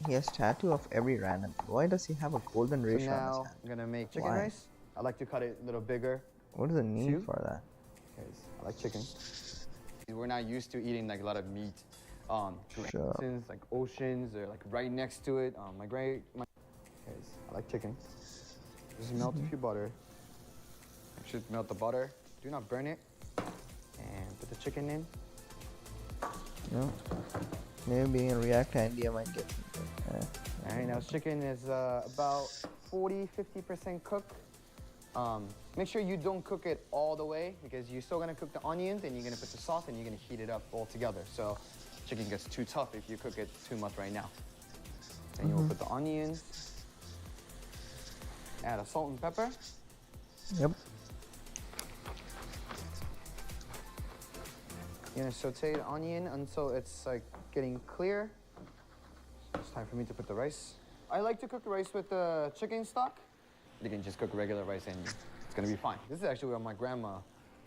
Speaker 1: he has tattoo of every random. Why does he have a golden
Speaker 3: So
Speaker 1: ratio on his
Speaker 3: now
Speaker 1: hand?
Speaker 3: I'm gonna make chicken
Speaker 1: Why?
Speaker 3: rice. I like to cut it a little bigger
Speaker 1: What is the need
Speaker 3: Two?
Speaker 1: for that?
Speaker 3: because I like chicken. We're not used to eating like a lot of meat.
Speaker 1: Sure.
Speaker 3: Mountains, like oceans, are like right next to it. Because I like chicken. Just melt a few butter. I should melt the butter. Do not burn it. And put the chicken in.
Speaker 1: No. Maybe being a React India might get something.
Speaker 3: All right, now chicken is about 40–50% cooked. Make sure you don't cook it all the way because you're still gonna cook the onions and you're gonna put the sauce and you're gonna heat it up all together. So chicken gets too tough if you cook it too much right now. Then you'll put the onions, add a salt and pepper.
Speaker 1: Yep.
Speaker 3: You're gonna saute the onion until it's like getting clear. It's time for me to put the rice. I like to cook the rice with the chicken stock. You can just cook regular rice and it's gonna be fine. This is actually what my grandma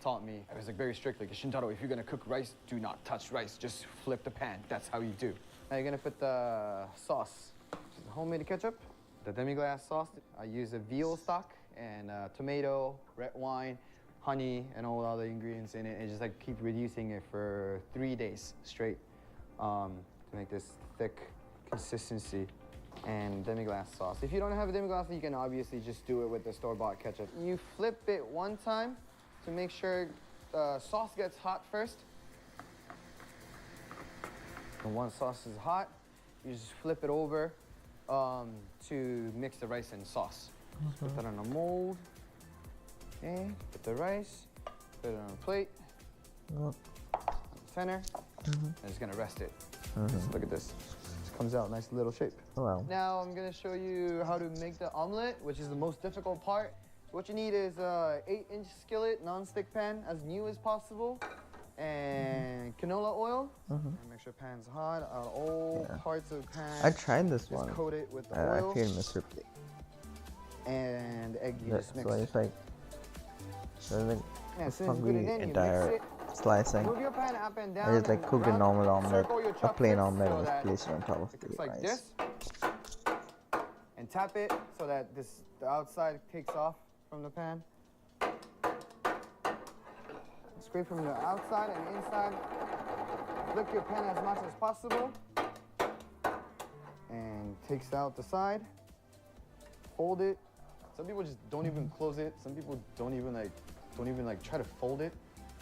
Speaker 3: taught me. I was like very strict, like, Shintaro, if you're gonna cook rice, do not touch rice. Just flip the pan. That's how you do. Now you're gonna put the sauce, which is homemade ketchup, the demi-glace sauce. I use a veal stock and tomato, red wine, honey, and all the other ingredients in it, and just like keep reducing it for 3 days straight to make this thick consistency. And demi-glace sauce. If you don't have a demi-glace, you can obviously just do it with the store-bought ketchup. You flip it one time to make sure the sauce gets hot first. And once sauce is hot, you just flip it over to mix the rice and sauce. Put that on a mold. Okay, put the rice, put it on a plate, on the center, and just gonna rest it. Just look at this. Comes out nice little shape.
Speaker 1: Oh, wow.
Speaker 3: Now I'm gonna show you how to make the omelet, which is the most difficult part. What you need is a 8-inch skillet, non-stick pan, as new as possible, and canola oil. And make sure pan's hot. All parts of the pan.
Speaker 1: I tried this
Speaker 3: just
Speaker 1: one.
Speaker 3: coat it with the
Speaker 1: I
Speaker 3: oil.
Speaker 1: failed miserably.
Speaker 3: And egg you just mix.
Speaker 1: So it's like,
Speaker 3: Yeah, as soon as you put it in, you
Speaker 1: entire
Speaker 3: mix it.
Speaker 1: slicing.
Speaker 3: Move your pan up and down.
Speaker 1: I just like
Speaker 3: and
Speaker 1: cooked a
Speaker 3: around.
Speaker 1: normal omelet,
Speaker 3: Circle your
Speaker 1: a plain
Speaker 3: chopsticks
Speaker 1: omelet,
Speaker 3: so
Speaker 1: and
Speaker 3: that
Speaker 1: just place it on top of
Speaker 3: it
Speaker 1: the
Speaker 3: looks like
Speaker 1: rice.
Speaker 3: this. And tap it so that the outside takes off from the pan. Scrape from the outside and inside. Flick your pan as much as possible. And takes out the side. Fold it. Some people just don't even close it. Some people don't even like try to fold it.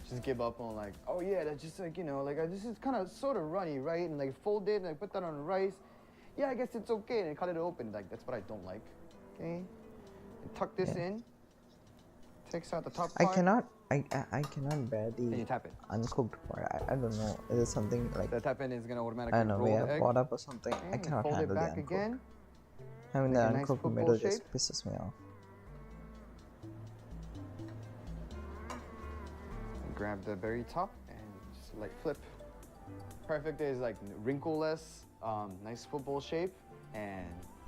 Speaker 3: Just give up on like, oh yeah, that's just like, you know, like this is kind of sort of runny, right? And like fold it and I put that on rice. Yeah, I guess it's okay. And cut it open. Like that's what I don't like. Okay. And tuck this in. Takes out the top part.
Speaker 1: I cannot bear
Speaker 3: And you
Speaker 1: the
Speaker 3: tap it.
Speaker 1: uncooked part. I don't know. Is it something like,
Speaker 3: The tap in is gonna automatically
Speaker 1: I don't know,
Speaker 3: roll
Speaker 1: we
Speaker 3: the
Speaker 1: have
Speaker 3: egg.
Speaker 1: brought up or something? I
Speaker 3: And
Speaker 1: cannot
Speaker 3: fold
Speaker 1: handle
Speaker 3: it
Speaker 1: the
Speaker 3: back
Speaker 1: uncooked.
Speaker 3: again.
Speaker 1: Having
Speaker 3: Make
Speaker 1: the
Speaker 3: a nice
Speaker 1: uncooked
Speaker 3: football
Speaker 1: middle just
Speaker 3: shape.
Speaker 1: pisses me off.
Speaker 3: And grab the very top and just like flip. Perfect is like wrinkleless, nice football shape, and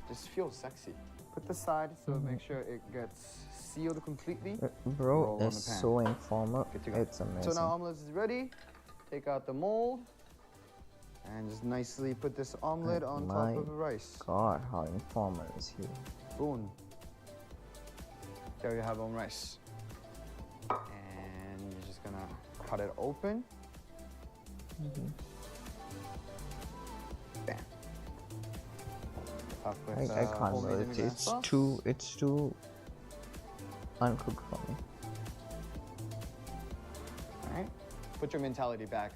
Speaker 3: just feels sexy. Put the side so make sure it gets sealed completely.
Speaker 1: Bro,
Speaker 3: Roll on
Speaker 1: it's
Speaker 3: the pan.
Speaker 1: so informal.
Speaker 3: Good to go.
Speaker 1: It's amazing.
Speaker 3: So now omelet is ready. Take out the mold and just nicely put this omelet on top
Speaker 1: My
Speaker 3: of the rice.
Speaker 1: God, how informal is he?
Speaker 3: Boom. There you have on rice. And you're just gonna cut it open. Bam. Top with,
Speaker 1: I can't
Speaker 3: homemade
Speaker 1: do it.
Speaker 3: demi-glace sauce.
Speaker 1: It's too uncooked for me.
Speaker 3: Alright. Put your mentality back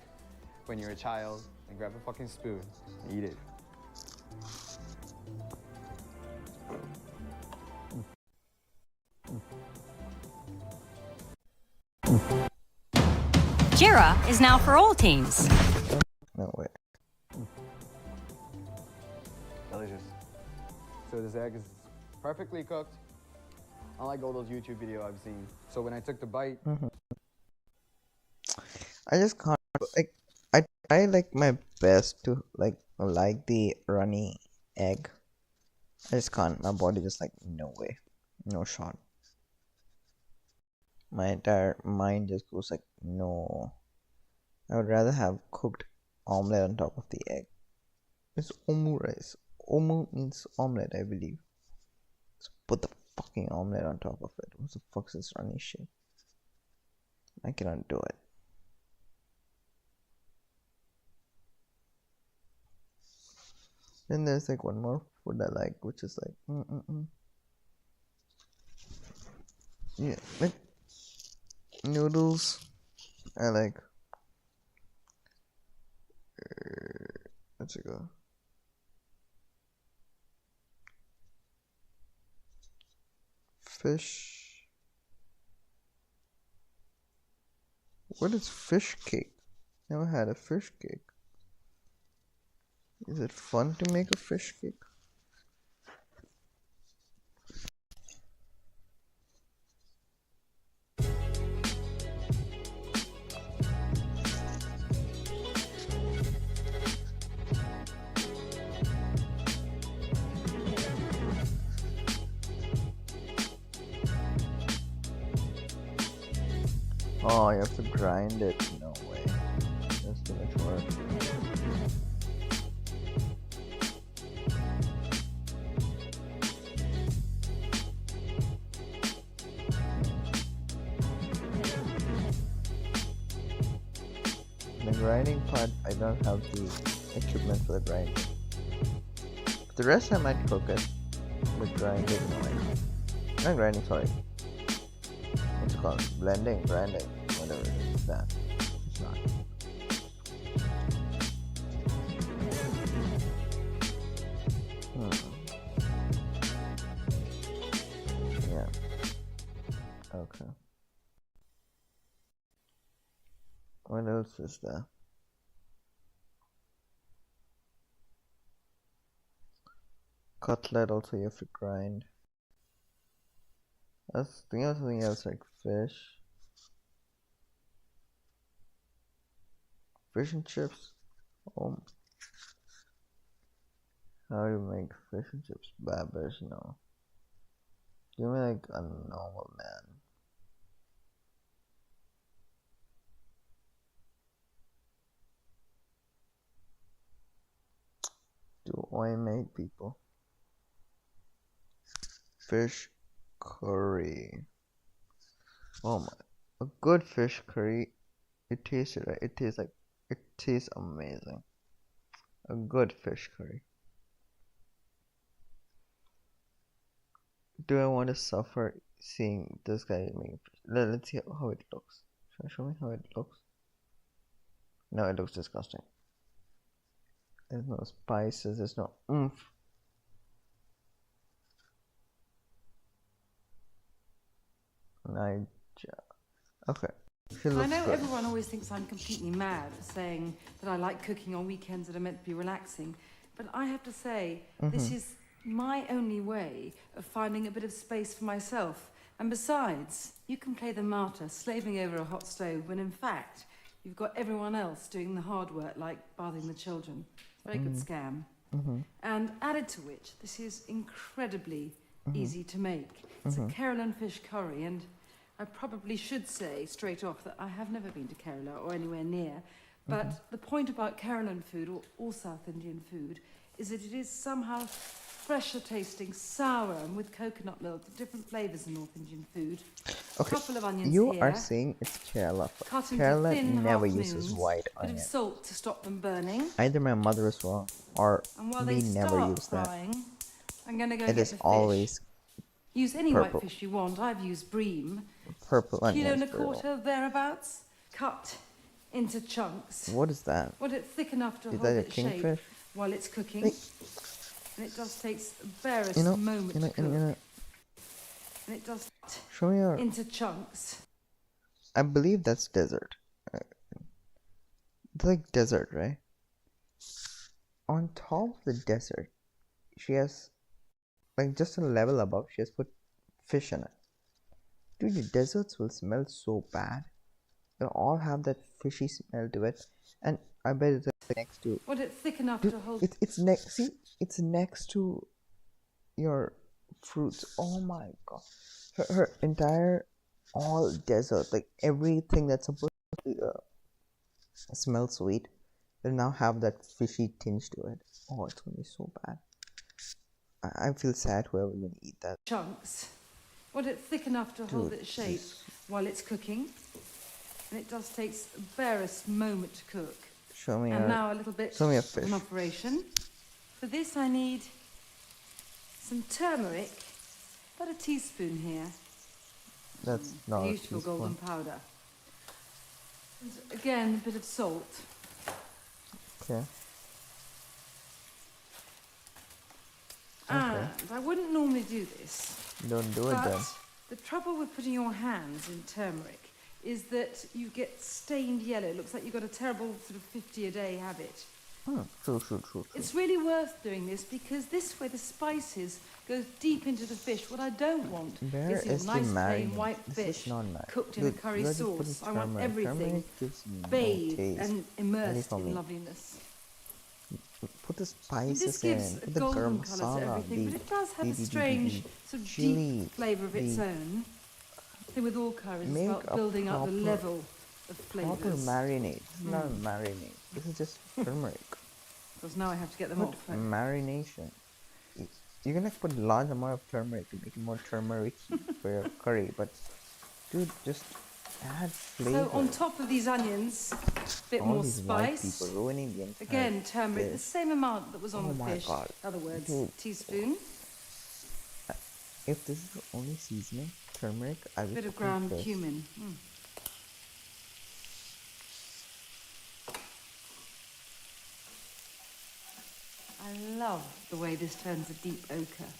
Speaker 3: when you're a child and grab a fucking spoon and eat it.
Speaker 4: Jira is now for all teens.
Speaker 1: No way.
Speaker 3: Delicious. So this egg is perfectly cooked. Unlike all those YouTube videos I've seen. So when I took the bite,
Speaker 1: I just can't. Like, I try like my best to like the runny egg. I just can't. My body just like, no way, no shot. My entire mind just goes like, no. I would rather have cooked omelette on top of the egg. It's omu rice. Omu means omelette, I believe. So put the fucking omelette on top of it. What the fuck is this runny shit? I cannot do it. Then there's like one more food I like, which is like, yeah, like noodles. I like. Let's go. Fish. What is fish cake? Never had a fish cake. Is it fun to make a fish cake? Oh, you have to grind it. No way. That's too much work.
Speaker 5: grinding part, I don't have the equipment for the grinding. The rest I might cook it. But grinding, not grinding, sorry. What's it called? Blending, grinding, whatever it is. That. It's not. Yeah. Okay. What else is there? Cutlet also you have to grind. That's something else like fish. Fish and chips. Oh. How do you make fish and chips? Babish, no. Give me like a normal man. Do I make people? Fish curry. Oh my, a good fish curry. It tastes right. It tastes amazing. A good fish curry. Do I want to suffer seeing this guy making fish? Let's see how it looks. Show me how it looks. No, it looks disgusting. There's no spices. There's no oomph. Okay.
Speaker 6: I know everyone always thinks I'm completely mad for saying that I like cooking on weekends that are meant to be relaxing, but I have to say this is my only way of finding a bit of space for myself. And besides, you can play the martyr slaving over a hot stove when in fact you've got everyone else doing the hard work like bathing the children. Very good scam. And added to which, this is incredibly easy to make. It's a Kerala fish curry, and I probably should say straight off that I have never been to Kerala or anywhere near, but the point about Kerala food or all South Indian food is that it is somehow fresher tasting, sour, and with coconut milk, different flavours in North Indian food.
Speaker 5: Okay,
Speaker 6: A couple of onions
Speaker 5: you
Speaker 6: here,
Speaker 5: are saying it's Kerala.
Speaker 6: cut into
Speaker 5: Kerala
Speaker 6: thin
Speaker 5: never
Speaker 6: half
Speaker 5: uses
Speaker 6: moons,
Speaker 5: white
Speaker 6: bit
Speaker 5: onion.
Speaker 6: of salt to stop them burning.
Speaker 5: Either my mother as well, or
Speaker 6: And while
Speaker 5: we
Speaker 6: they
Speaker 5: never
Speaker 6: start
Speaker 5: use that.
Speaker 6: frying, I'm going to go
Speaker 5: It
Speaker 6: get
Speaker 5: is
Speaker 6: the fish.
Speaker 5: always
Speaker 6: Use any
Speaker 5: purple.
Speaker 6: white fish you want. I've used bream.
Speaker 5: purple
Speaker 6: Kilo
Speaker 5: onions.
Speaker 6: and a
Speaker 5: bro.
Speaker 6: quarter thereabouts, cut into chunks.
Speaker 5: What is that?
Speaker 6: Want it thick enough to
Speaker 5: Is
Speaker 6: hold
Speaker 5: that a
Speaker 6: its shape
Speaker 5: kingfish?
Speaker 6: while it's cooking.
Speaker 5: Hey.
Speaker 6: And it does take the barest
Speaker 5: You know,
Speaker 6: moment to cook.
Speaker 5: know,
Speaker 6: And it does
Speaker 5: show me your.
Speaker 6: into chunks.
Speaker 5: I believe that's desert. It's like desert, right? On top of the desert, she has, like just a level above, she has put fish in it. Dude, the deserts will smell so bad. They'll all have that fishy smell to it. And I bet it's next to.
Speaker 6: Want it thick enough
Speaker 5: Dude,
Speaker 6: to hold.
Speaker 5: it's next. See, it's next to your fruits. Oh my god, her entire all desert, like everything that's supposed to smell sweet, will now have that fishy tinge to it. Oh, it's gonna be so bad. I feel sad whoever will eat that.
Speaker 6: Chunks. Want it thick enough to hold its shape while it's cooking. And it does take the barest moment to cook.
Speaker 5: Show me
Speaker 6: And now a little bit
Speaker 5: show me a
Speaker 6: of
Speaker 5: fish.
Speaker 6: an operation. For this I need some turmeric, about a teaspoon here.
Speaker 5: That's not a
Speaker 6: Beautiful golden
Speaker 5: teaspoon.
Speaker 6: powder. And again, a bit of salt.
Speaker 5: Okay.
Speaker 6: And I wouldn't normally do this,
Speaker 5: Don't do it
Speaker 6: but
Speaker 5: then.
Speaker 6: the trouble with putting your hands in turmeric is that you get stained yellow. It looks like you've got a terrible sort of 50 a day habit.
Speaker 5: True.
Speaker 6: It's really worth doing this because this way the spices go deep into the fish. What I don't want
Speaker 5: Where
Speaker 6: is
Speaker 5: is
Speaker 6: your
Speaker 5: the
Speaker 6: nice plain
Speaker 5: marinade?
Speaker 6: white
Speaker 5: This is
Speaker 6: fish
Speaker 5: not nice.
Speaker 6: cooked in a
Speaker 5: Dude,
Speaker 6: curry
Speaker 5: you're just putting
Speaker 6: sauce. I want
Speaker 5: turmeric.
Speaker 6: everything
Speaker 5: Turmeric gives no
Speaker 6: bathed
Speaker 5: taste.
Speaker 6: and immersed
Speaker 5: for me.
Speaker 6: in loveliness.
Speaker 5: Put the
Speaker 6: And
Speaker 5: spices
Speaker 6: this gives
Speaker 5: in.
Speaker 6: a
Speaker 5: Put the
Speaker 6: golden
Speaker 5: garam
Speaker 6: colour to
Speaker 5: masala,
Speaker 6: everything, but it does have a
Speaker 5: the
Speaker 6: strange sort of
Speaker 5: chili,
Speaker 6: deep flavour of its
Speaker 5: the-
Speaker 6: own. The thing with all curries is
Speaker 5: Make
Speaker 6: about
Speaker 5: a
Speaker 6: building up the
Speaker 5: proper-
Speaker 6: level of
Speaker 5: Proper
Speaker 6: flavours.
Speaker 5: marinade. This is not a marinade. This is just turmeric.
Speaker 6: Because now I have to get them
Speaker 5: Put
Speaker 6: off.
Speaker 5: marination. You're gonna put a large amount of turmeric to make it more turmeric for your curry, but dude, just add flavor.
Speaker 6: So on top of these onions, a bit
Speaker 5: All
Speaker 6: more
Speaker 5: these white
Speaker 6: spice.
Speaker 5: people ruining the entire
Speaker 6: Again, turmeric, the
Speaker 5: dish.
Speaker 6: same amount that was on
Speaker 5: Oh
Speaker 6: the
Speaker 5: my
Speaker 6: fish.
Speaker 5: God.
Speaker 6: In other words,
Speaker 5: Dude.
Speaker 6: teaspoon.
Speaker 5: If this is the only seasoning, turmeric, I will
Speaker 6: Bit of
Speaker 5: cook
Speaker 6: ground
Speaker 5: this.
Speaker 6: cumin. I love the way this turns a deep ochre.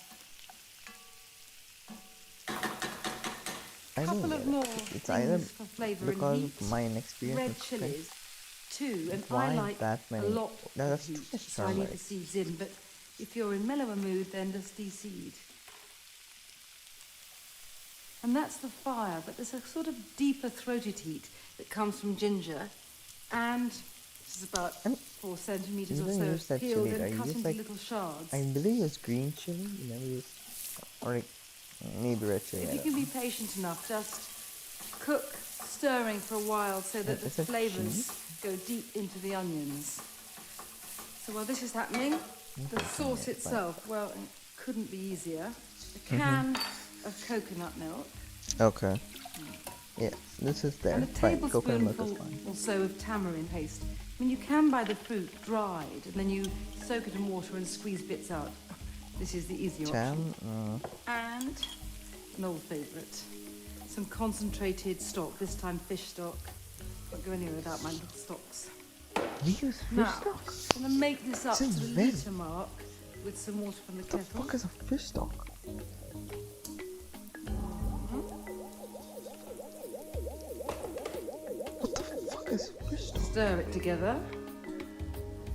Speaker 5: I don't
Speaker 6: Couple
Speaker 5: get
Speaker 6: of
Speaker 5: it.
Speaker 6: more
Speaker 5: It's either
Speaker 6: things for flavour and
Speaker 5: because
Speaker 6: heat.
Speaker 5: of my inexperience
Speaker 6: Red
Speaker 5: with cooking.
Speaker 6: chilies, too, and
Speaker 5: Why
Speaker 6: I like
Speaker 5: that
Speaker 6: a
Speaker 5: many?
Speaker 6: lot
Speaker 5: That's
Speaker 6: of
Speaker 5: too
Speaker 6: heat,
Speaker 5: much
Speaker 6: so I leave
Speaker 5: turmeric.
Speaker 6: the seeds in. But if you're in mellower mood, then just de-seed. And that's the fire, but there's a sort of deeper throated heat that comes from ginger, and this is about
Speaker 5: And
Speaker 6: 4 centimeters
Speaker 5: you
Speaker 6: or
Speaker 5: don't
Speaker 6: so
Speaker 5: use that
Speaker 6: peeled
Speaker 5: chili, right?
Speaker 6: and
Speaker 5: You
Speaker 6: cut
Speaker 5: use
Speaker 6: into
Speaker 5: like,
Speaker 6: little shards.
Speaker 5: I believe it's green chili. You never use, or like, maybe red chili.
Speaker 6: If
Speaker 5: I
Speaker 6: you
Speaker 5: don't
Speaker 6: can
Speaker 5: know.
Speaker 6: be patient enough, just cook, stirring for a while so that the
Speaker 5: Is that
Speaker 6: flavours
Speaker 5: cheese?
Speaker 6: go deep into the onions. So while this is happening, the sauce itself, well, it couldn't be easier. A can of coconut milk
Speaker 5: Okay. Yeah, this is there.
Speaker 6: and a
Speaker 5: Fine. Coconut milk is
Speaker 6: tablespoonful
Speaker 5: fine.
Speaker 6: or so of tamarind paste. I mean, you can buy the fruit dried and then you soak it in water and squeeze bits out. This is the easier option. And an old favourite, some concentrated stock, this time fish stock. Can't go anywhere without my little stocks.
Speaker 5: We use fish
Speaker 6: Now,
Speaker 5: stock?
Speaker 6: I'm going to make this up to
Speaker 5: Since
Speaker 6: the
Speaker 5: when?
Speaker 6: litre mark with some water from the
Speaker 5: What the
Speaker 6: kettle.
Speaker 5: fuck is a fish stock? What the fuck is fish stock?
Speaker 6: Stir it together.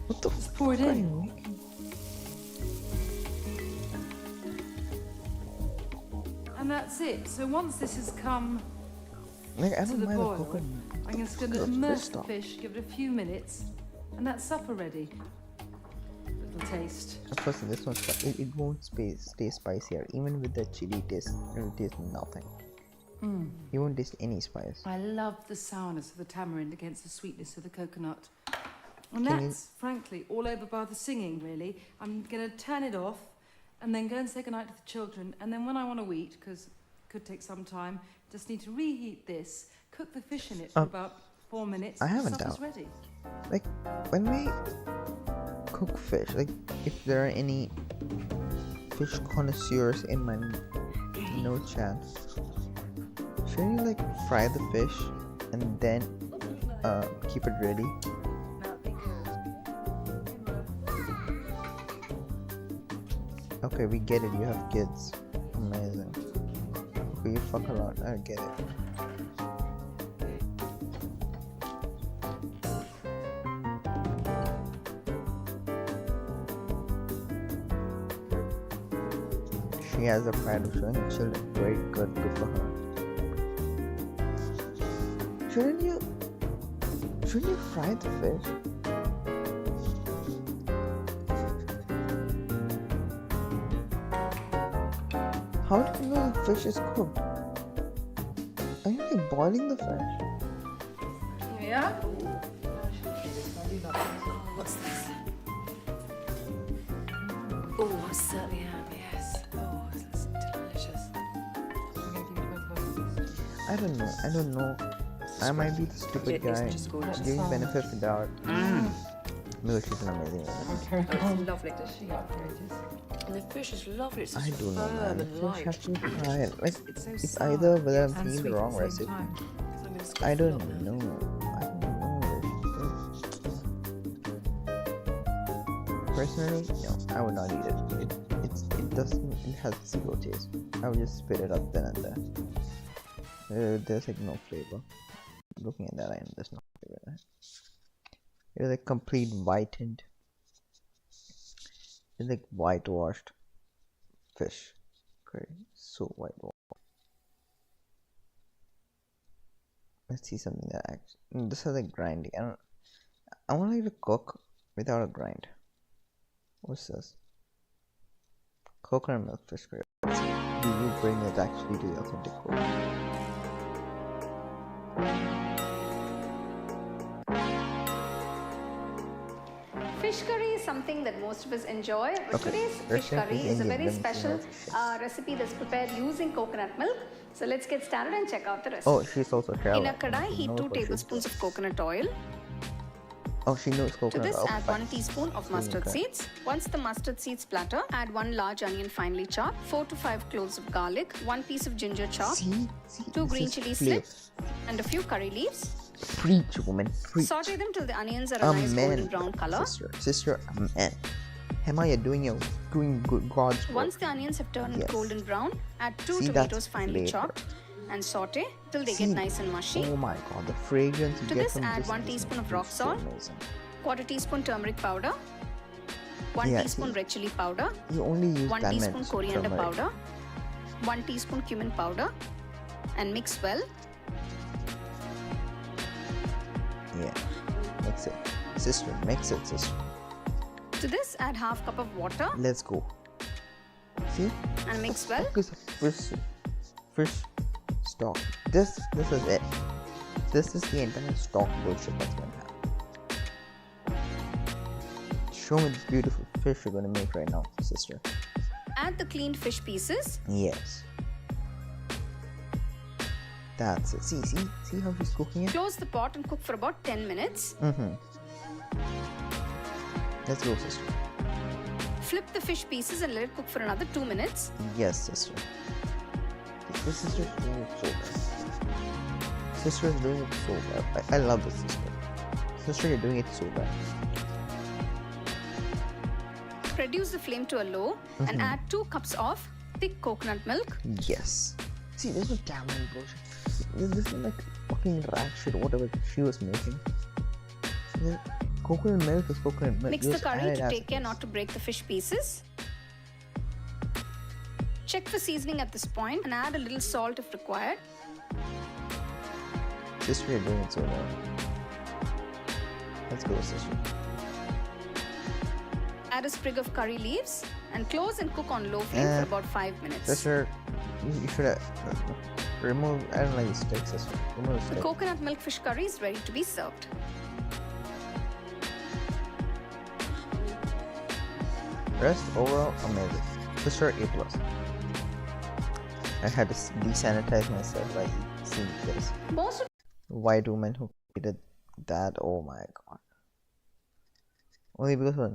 Speaker 5: What the fuck
Speaker 6: pour it
Speaker 5: are
Speaker 6: in.
Speaker 5: you making?
Speaker 6: And that's it. So once this has come
Speaker 5: Like, I
Speaker 6: to
Speaker 5: don't
Speaker 6: the
Speaker 5: mind the
Speaker 6: boil,
Speaker 5: coconut.
Speaker 6: I'm just going to
Speaker 5: Good fish
Speaker 6: immerse the
Speaker 5: stock.
Speaker 6: fish, give it a few minutes, and that's supper ready. Little taste.
Speaker 5: Of course, this one it won't stay spicier. Even with the chili taste, it will taste nothing. You won't taste any spice.
Speaker 6: I love the sourness of the tamarind against the sweetness of the coconut. And
Speaker 5: Can you-
Speaker 6: that's, frankly, all over by the singing, really. I'm going to turn it off and then go and say goodnight to the children. And then when I want to eat, because it could take some time, just need to reheat this, cook the fish in it for about 4 minutes.
Speaker 5: I have a
Speaker 6: supper's
Speaker 5: doubt.
Speaker 6: ready.
Speaker 5: Like, when we cook fish, like, if there are any fish connoisseurs in my no chat, should you like fry the fish and then keep it ready?
Speaker 6: That'd be good.
Speaker 5: Okay, we get it. You have kids. Amazing. Okay, you fuck a lot. I get it. She has the pride of showing her children. Very good. Good for her. Shouldn't you fry the fish? How do you know the fish is cooked? Are you like boiling the fish?
Speaker 6: Here we are. What's this? Oh, I certainly am, yes. Oh, this is delicious. I'm going to give you both of these.
Speaker 5: I don't know. I might be the stupid guy giving benefit of the doubt. Milk is an amazing one.
Speaker 7: It's lovely. And the fish is lovely. It's
Speaker 5: I don't know, man.
Speaker 7: firm
Speaker 5: The
Speaker 7: and
Speaker 5: fish
Speaker 7: light.
Speaker 5: has to be fried. Like,
Speaker 6: It's so
Speaker 5: it's
Speaker 6: sour
Speaker 5: either whether I'm
Speaker 6: and
Speaker 5: seeing
Speaker 6: sweet
Speaker 5: the
Speaker 6: at
Speaker 5: wrong
Speaker 6: the same
Speaker 5: recipe.
Speaker 6: time.
Speaker 7: I mean, it's got
Speaker 5: I don't
Speaker 7: lovely.
Speaker 5: know. I don't know. Personally, no, I would not eat it. It doesn't. It has zero taste. I would just spit it up then and there. There's like no flavor. Looking at that, I know there's no flavor there. It's like complete whitened. It's like whitewashed fish. Okay, so whitewashed. Let's see something that actually. This is like grinding. I want to cook without a grind. What's this? Coconut milk fish curry. Do you bring it actually to the authentic cook?
Speaker 8: Fish curry is something that most of us enjoy, but
Speaker 5: Okay,
Speaker 8: today's
Speaker 5: let's
Speaker 8: fish
Speaker 5: check
Speaker 8: curry
Speaker 5: the
Speaker 8: is a very
Speaker 5: ingredients.
Speaker 8: special recipe that's prepared using coconut milk. So let's get started and check out the recipe.
Speaker 5: Oh, she's also traveling.
Speaker 8: In a kadai,
Speaker 5: She
Speaker 8: heat
Speaker 5: knows
Speaker 8: 2
Speaker 5: what she's
Speaker 8: tablespoons
Speaker 5: doing.
Speaker 8: of coconut oil.
Speaker 5: Oh, she knows
Speaker 8: To
Speaker 5: coconut
Speaker 8: this,
Speaker 5: oil.
Speaker 8: add
Speaker 5: Fine.
Speaker 8: 1 teaspoon of mustard
Speaker 5: Okay.
Speaker 8: seeds. Once the mustard seeds splatter, add 1 large onion finely chopped, 4 to 5 cloves of garlic, 1 piece of ginger chopped,
Speaker 5: See,
Speaker 8: 2
Speaker 5: this
Speaker 8: green
Speaker 5: is
Speaker 8: chili
Speaker 5: flavor.
Speaker 8: slips, and a few curry leaves.
Speaker 5: Preach, woman, preach.
Speaker 8: Saute them till the onions are a nice golden brown color.
Speaker 5: Sister, amen. Hema, you're doing good God's work.
Speaker 8: Once the onions have turned
Speaker 5: Yes.
Speaker 8: golden brown, add 2
Speaker 5: See,
Speaker 8: tomatoes
Speaker 5: that's
Speaker 8: finely
Speaker 5: flavor.
Speaker 8: chopped and saute till they
Speaker 5: See,
Speaker 8: get nice and mushy.
Speaker 5: Oh my God, the fragrance you
Speaker 8: To
Speaker 5: get
Speaker 8: this,
Speaker 5: from
Speaker 8: add
Speaker 5: just
Speaker 8: 1
Speaker 5: this
Speaker 8: teaspoon
Speaker 5: is
Speaker 8: of rock
Speaker 5: so
Speaker 8: salt,
Speaker 5: amazing.
Speaker 8: quarter teaspoon turmeric powder, 1
Speaker 5: Yeah,
Speaker 8: teaspoon
Speaker 5: see.
Speaker 8: red chili powder,
Speaker 5: You only use
Speaker 8: 1
Speaker 5: diamonds,
Speaker 8: teaspoon coriander
Speaker 5: turmeric.
Speaker 8: powder, 1 teaspoon cumin powder, and mix well.
Speaker 5: Yeah, mix it. Sister, mix it, sister.
Speaker 8: To this, add half cup of water
Speaker 5: Let's go. See?
Speaker 8: and mix well.
Speaker 5: Fuck is a fish stock. This is it. This is the entire stock bullshit that's gonna happen. Show me this beautiful fish you're gonna make right now, sister.
Speaker 8: Add the cleaned fish pieces.
Speaker 5: Yes. That's it. See how she's cooking it?
Speaker 8: Close the pot and cook for about 10 minutes.
Speaker 5: Let's go, sister.
Speaker 8: Flip the fish pieces and let it cook for another 2 minutes.
Speaker 5: Yes, sister. This sister's doing it so bad. Sister is doing it so bad. I love this sister. Sister, you're doing it so bad.
Speaker 8: Reduce the flame to a low and add 2 cups of thick coconut milk.
Speaker 5: Yes. See, this was tamarind bullshit. This is like fucking rat shit, whatever she was making. The coconut milk is coconut milk.
Speaker 8: Mix
Speaker 5: You
Speaker 8: the
Speaker 5: just add
Speaker 8: curry
Speaker 5: it
Speaker 8: to
Speaker 5: as
Speaker 8: take
Speaker 5: it
Speaker 8: care
Speaker 5: is.
Speaker 8: not to break the fish pieces. Check for seasoning at this point and add a little salt if required.
Speaker 5: Sister, you're doing it so well. Let's go, sister.
Speaker 8: Add a sprig of curry leaves and close and cook on low flame for about 5 minutes.
Speaker 5: Sister, you should have remove. I don't like the steak, sister. Remove the
Speaker 8: The
Speaker 5: steak.
Speaker 8: coconut milk fish curry is ready to be served.
Speaker 5: Rest overall amazing. Sister, A+. I had to desanitize myself by seeing this.
Speaker 8: Most of
Speaker 5: White woman who created that. Oh my God. Only because of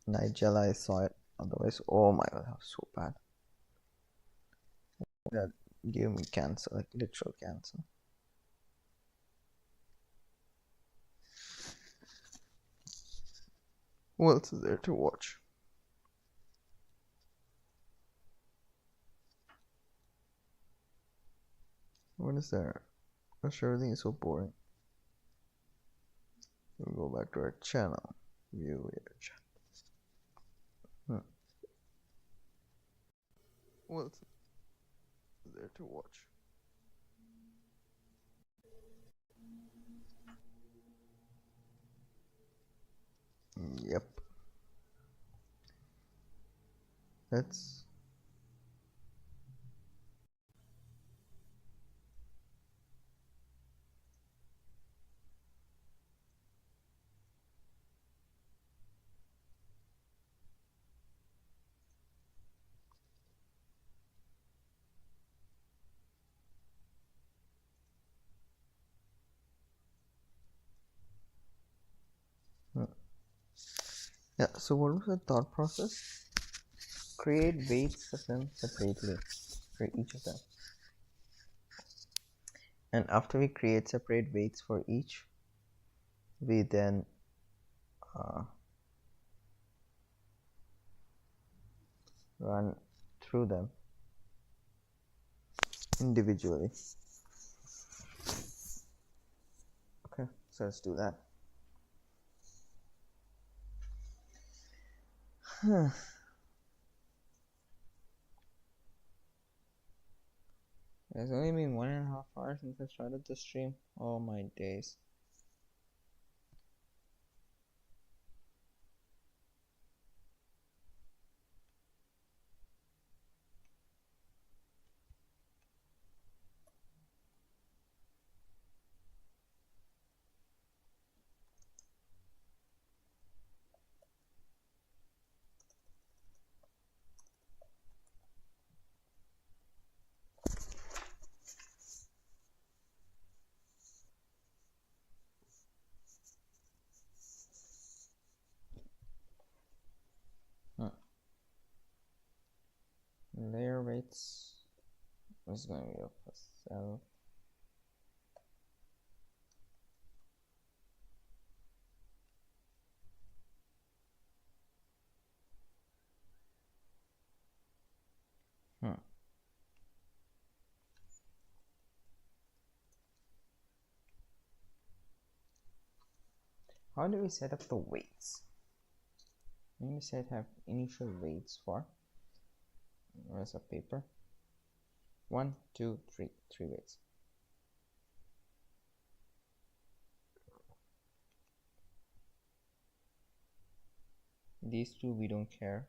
Speaker 5: Nigella I saw it. Otherwise, oh my God, that was so bad. That gave me cancer, like literal cancer. Who else is there to watch? What is there? Gosh, everything is so boring. We'll go back to our channel. View your channel. Who else is there to watch? Yep. That's yeah. So what was the thought process? Create weights of them separately for each of them, and after we create separate weights for each, we then run through them individually. Okay, so let's do that. It's only been 1.5 hours since I started the stream. Oh my days. weights. This is going to be your first cell. How do we set up the weights? We need to have initial weights for. Where's a paper? 1, 2, 3. 3 weights. These two we don't care.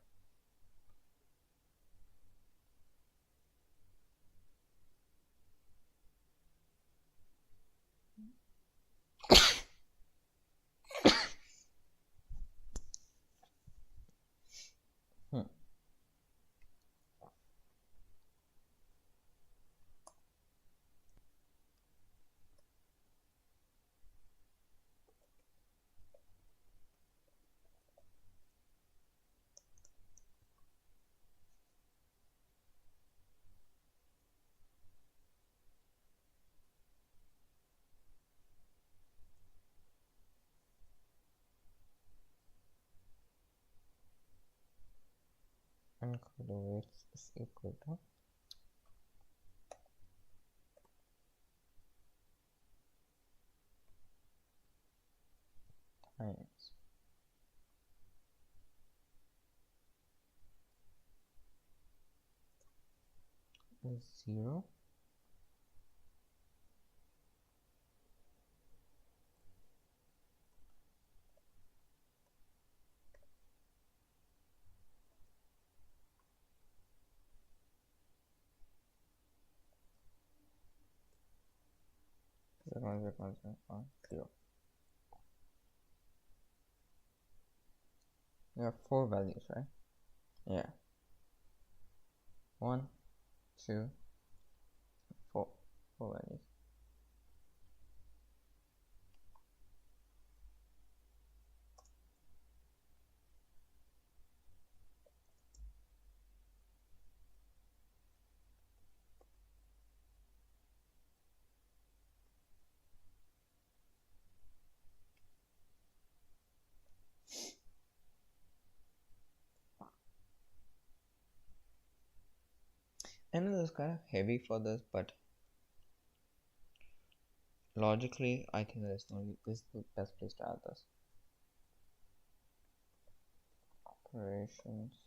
Speaker 5: And the weights is equal to times 0 0. You have 4 values, right? Yeah. 1, 2, 4. 4 values. I know it's kind of heavy for this, but logically, I think this is the best place to add this. Operations.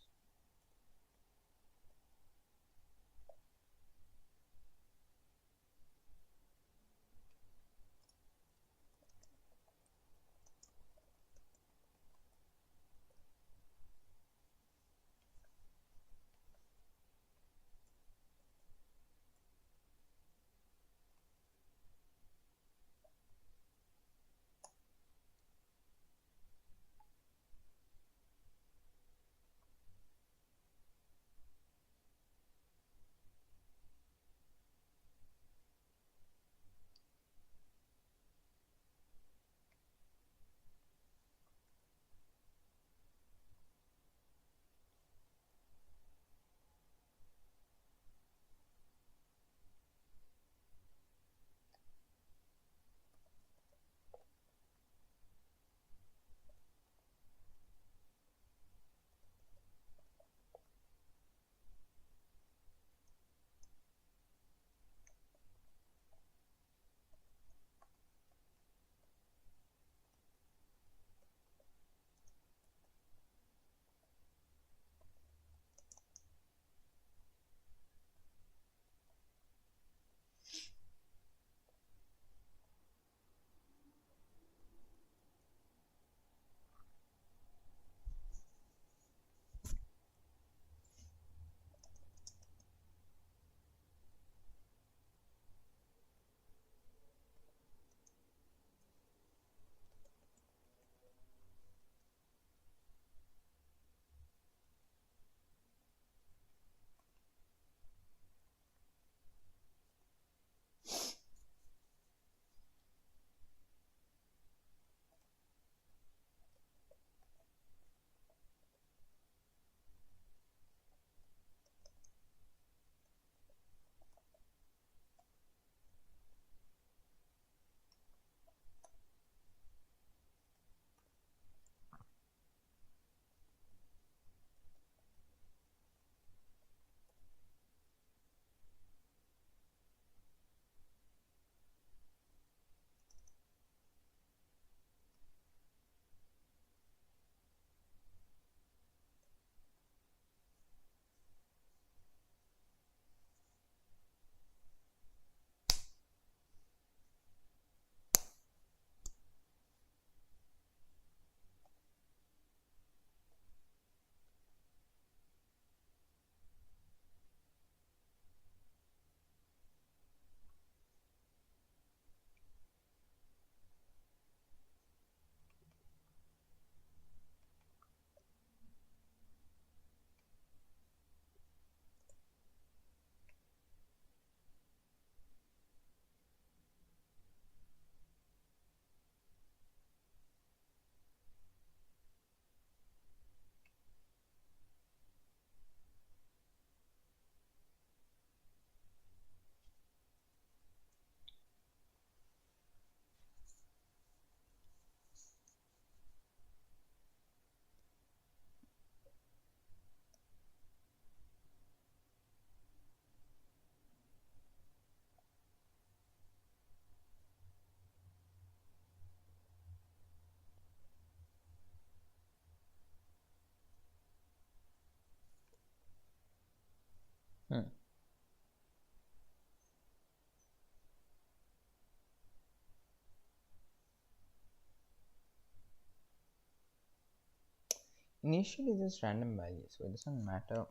Speaker 1: initially just random value, so it doesn't matter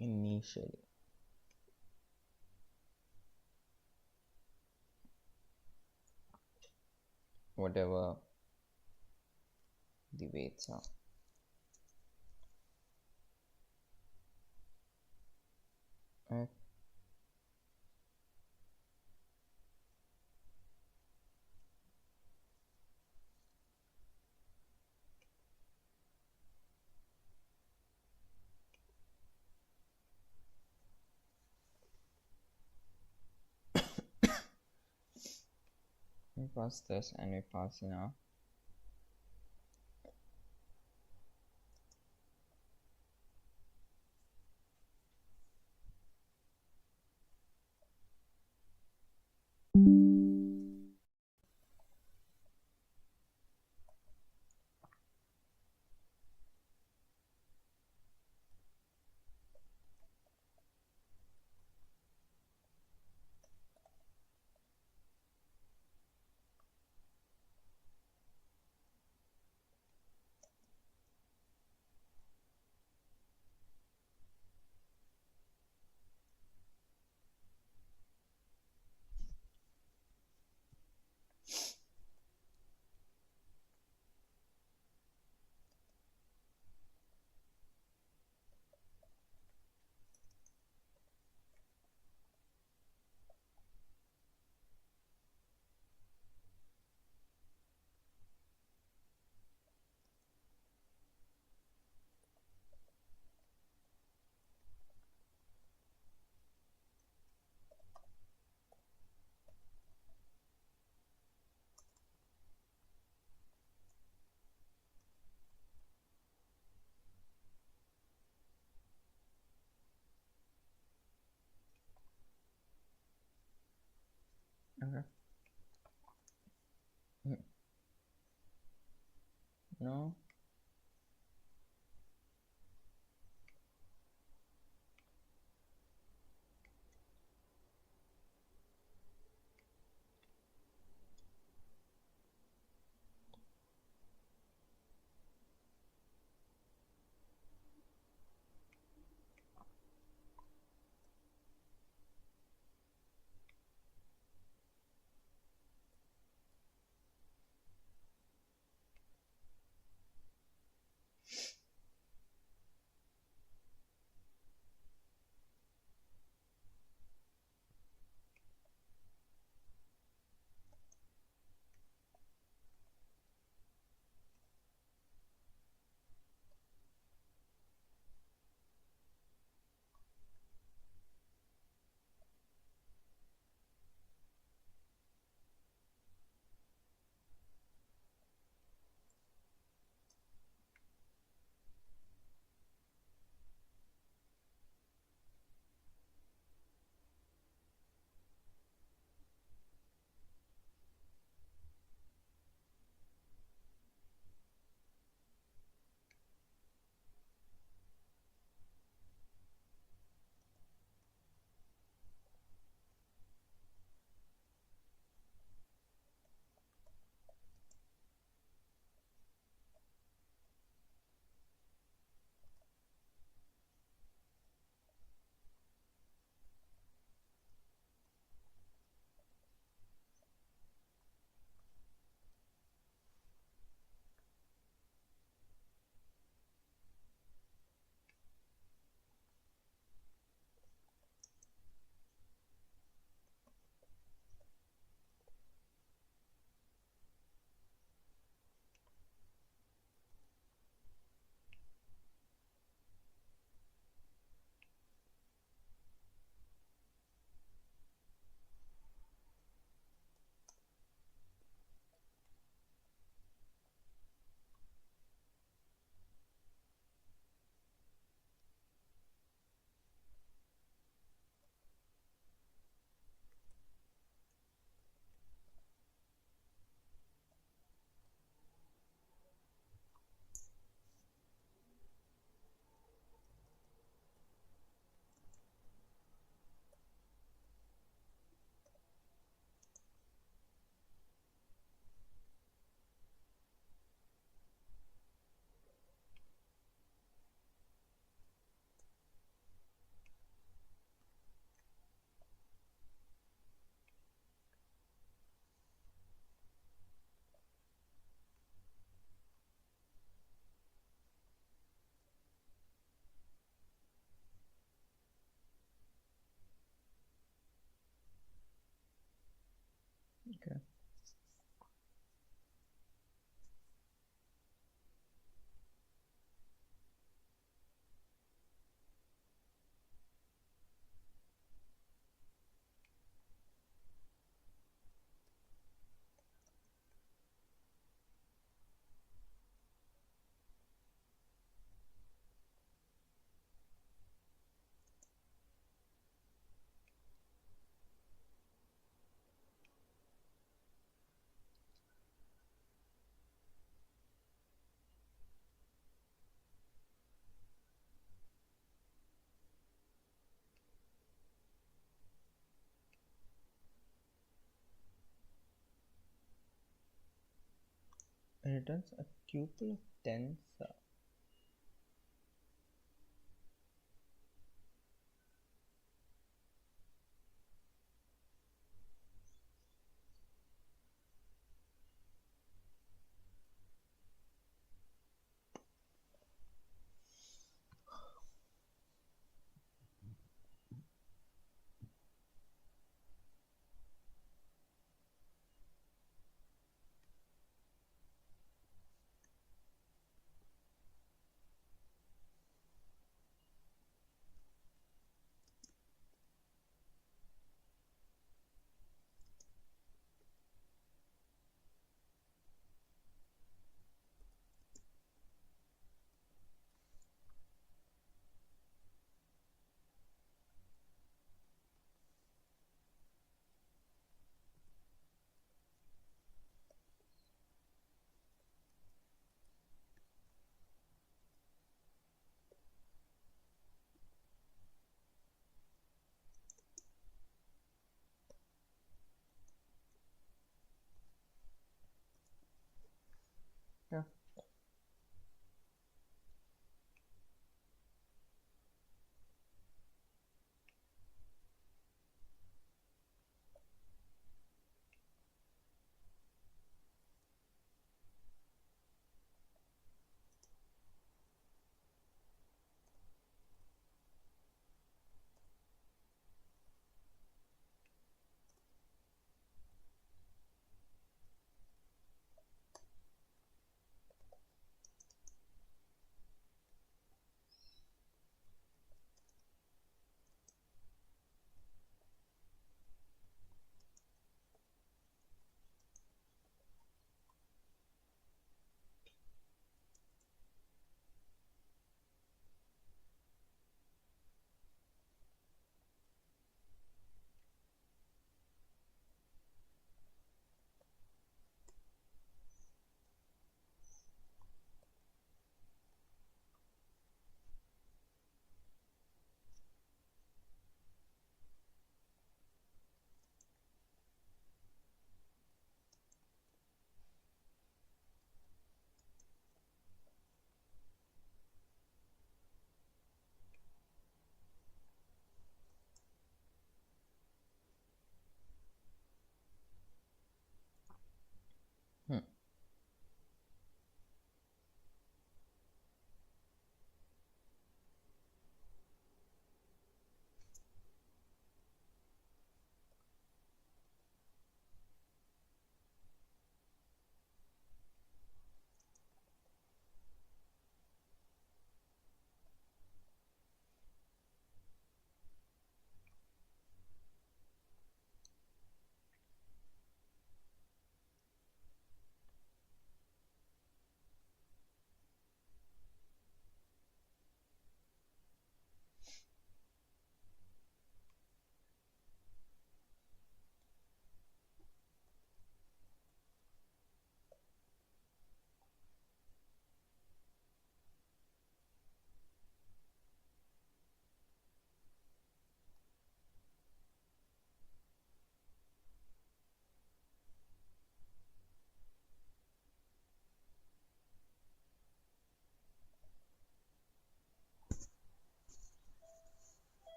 Speaker 1: initially. Whatever the weights are. Right. We pass this and we pass now. Okay. No.
Speaker 5: Okay. It returns a tuple of tens. Yeah. Hmm.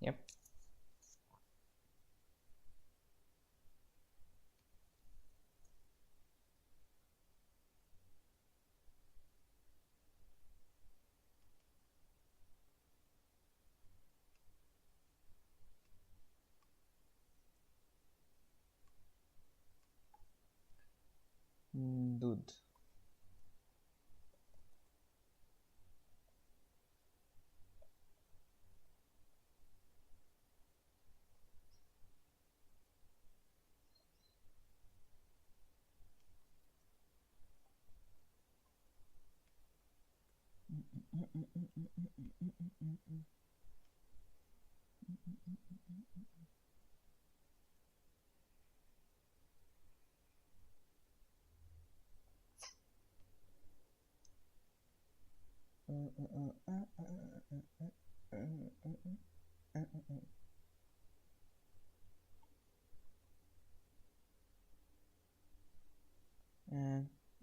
Speaker 5: Yep. दूध.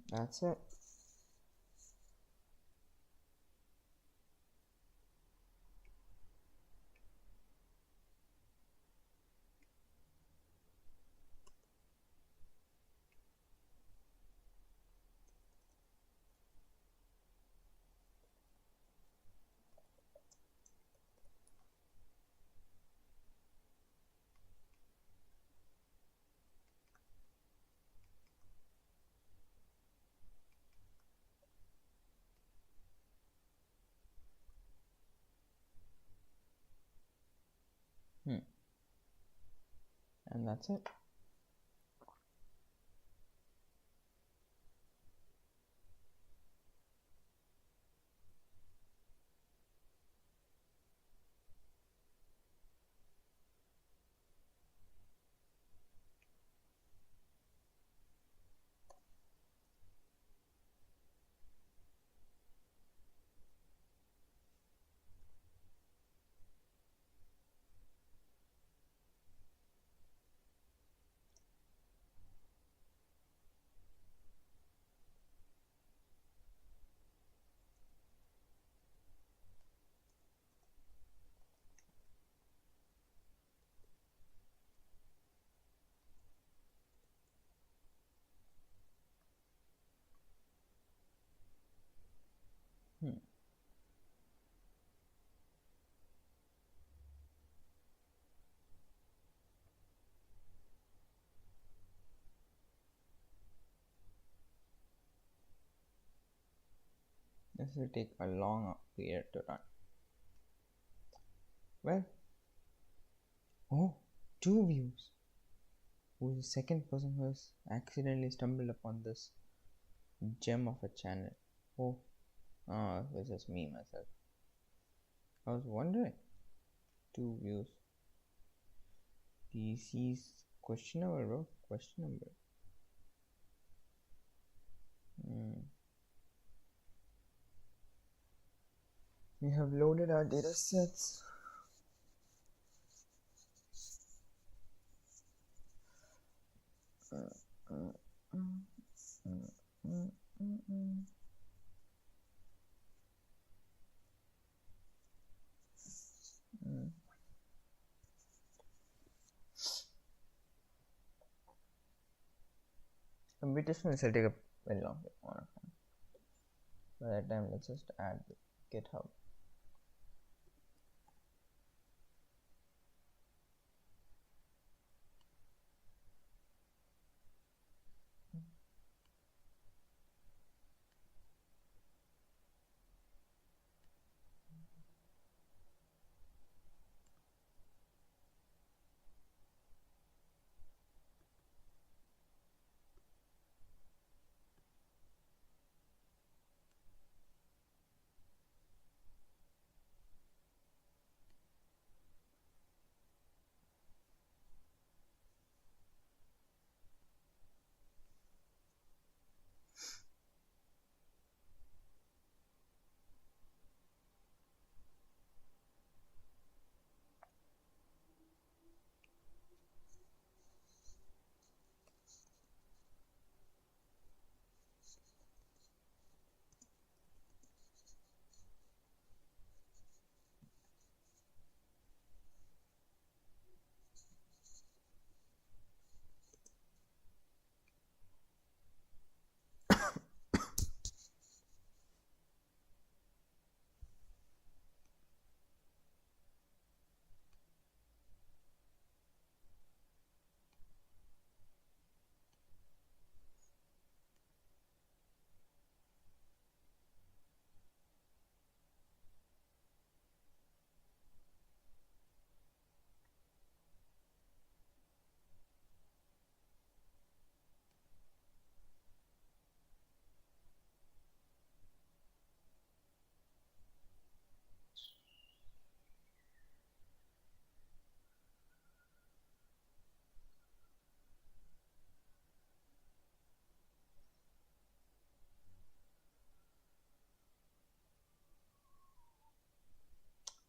Speaker 5: And that's it. And that's it. This will take a long period to run. Well, oh, 2 views. Who's the second person who has accidentally stumbled upon this gem of a channel? Oh, this is me myself. I was wondering. 2 views. This is questionable, bro. Questionable. We have loaded our data sets. Computation will take a very long time. By that time, let's just add the GitHub.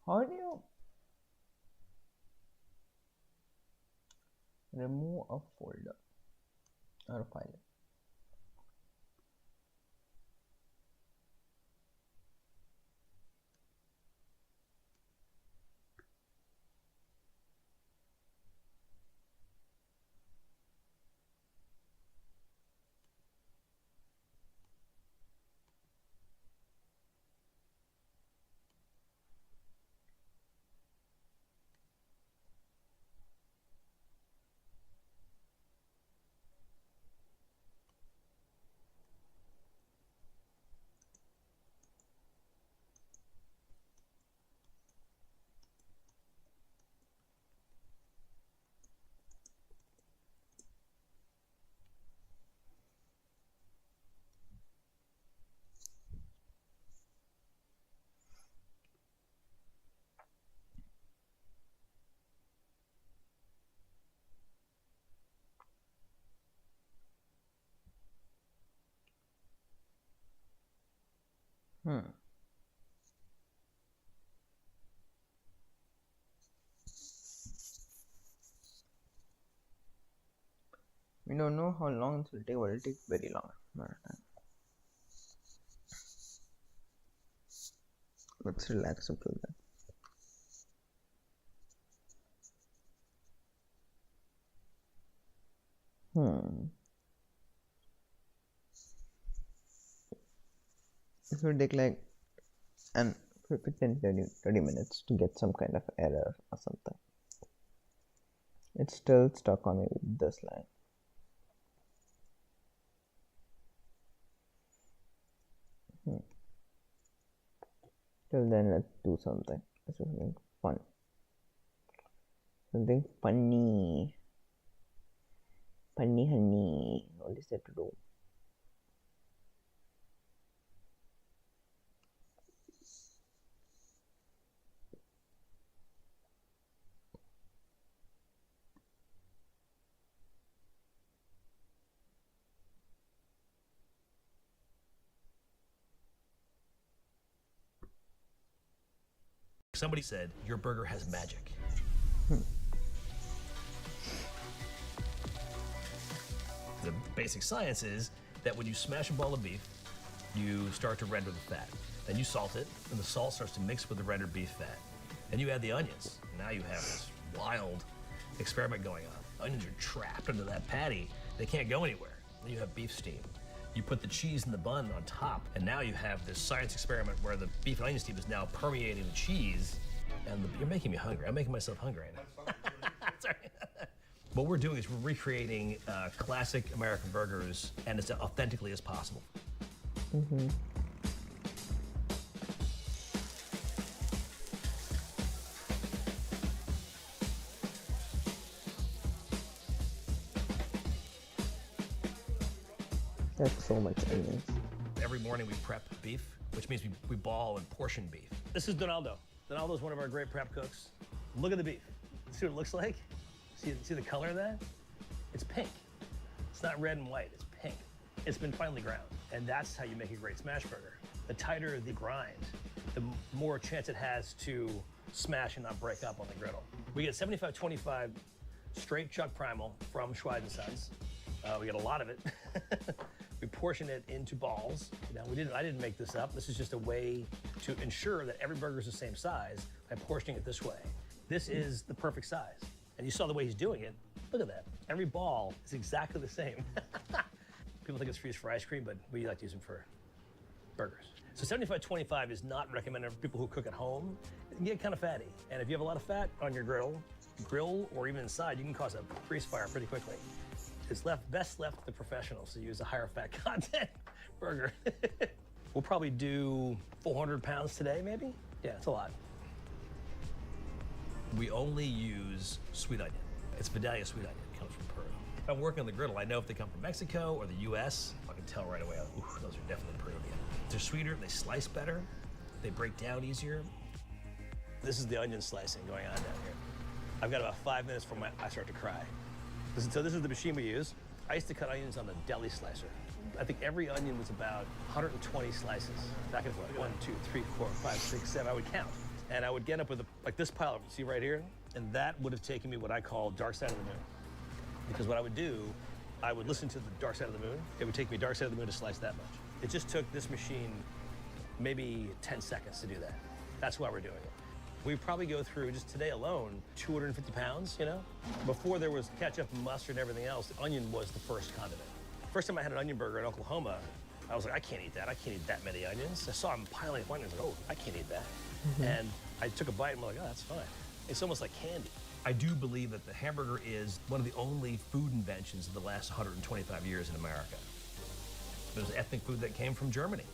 Speaker 5: How do you remove a folder or a file? We don't know how long it will take, but it will take very long amount of time. Let's relax until then. It will take like an 10-30 minutes to get some kind of error or something. It's still stuck on maybe this line. Till then, let's do something. Let's do something fun. Something funny. Funny honey. What is that to do?
Speaker 9: Somebody said, your burger has magic. The basic science is that when you smash a ball of beef, you start to render the fat. Then you salt it, and the salt starts to mix with the rendered beef fat. Then you add the onions. Now you have this wild experiment going on. Onions are trapped into that patty. They can't go anywhere. Then you have beef steam. You put the cheese in the bun on top, and now you have this science experiment where the beef and onion steam is now permeating the cheese. And you're making me hungry. I'm making myself hungry right now. Sorry. What we're doing is we're recreating classic American burgers, and as authentically as possible.
Speaker 5: That's so much onions.
Speaker 9: Every morning we prep beef, which means we ball and portion beef. This is Donaldo. Donaldo's one of our great prep cooks. Look at the beef. See what it looks like? See the color of that? It's pink. It's not red and white, it's pink. It's been finely ground, and that's how you make a great smash burger. The tighter the grind, the more chance it has to smash and not break up on the griddle. We get 75-25 straight chuck primal from Schweid & Sons. We get a lot of it. We portion it into balls. Now, I didn't make this up. This is just a way to ensure that every burger is the same size by portioning it this way. This is the perfect size. And you saw the way he's doing it. Look at that. Every ball is exactly the same. People think it's freeze for ice cream, but we like to use them for burgers. So 75-25 is not recommended for people who cook at home. It can get kind of fatty. And if you have a lot of fat on your grill or even inside, you can cause a grease fire pretty quickly. It's best left to the professionals to use a higher fat content burger. We'll probably do 400 pounds today, maybe? Yeah, it's a lot. We only use sweet onion. It's Vidalia sweet onion. It comes from Peru. If I'm working on the griddle, I know if they come from Mexico or the US. I can tell right away, ooh, those are definitely Peruvian. They're sweeter, they slice better, they break down easier. This is the onion slicing going on down here. I've got about 5 minutes before I start to cry. So this is the machine we use. I used to cut onions on the deli slicer. I think every onion was about 120 slices. Back and forth, 1, 2, 3, 4, 5, 6, 7, I would count. And I would get up with like this pile, see right here? And that would have taken me what I call dark side of the moon. Because what I would do, I would listen to the dark side of the moon. It would take me dark side of the moon to slice that much. It just took this machine maybe 10 seconds to do that. That's why we're doing it. We probably go through, just today alone, 250 pounds, you know? Before there was ketchup and mustard and everything else, the onion was the first condiment. First time I had an onion burger in Oklahoma, I was like, I can't eat that. I can't eat that many onions. I saw them piling up onions, like, oh, I can't eat that. And I took a bite and I'm like, oh, that's fine. It's almost like candy. I do believe that the hamburger is one of the only food inventions of the last 125 years in America. It was ethnic food that came from Germany.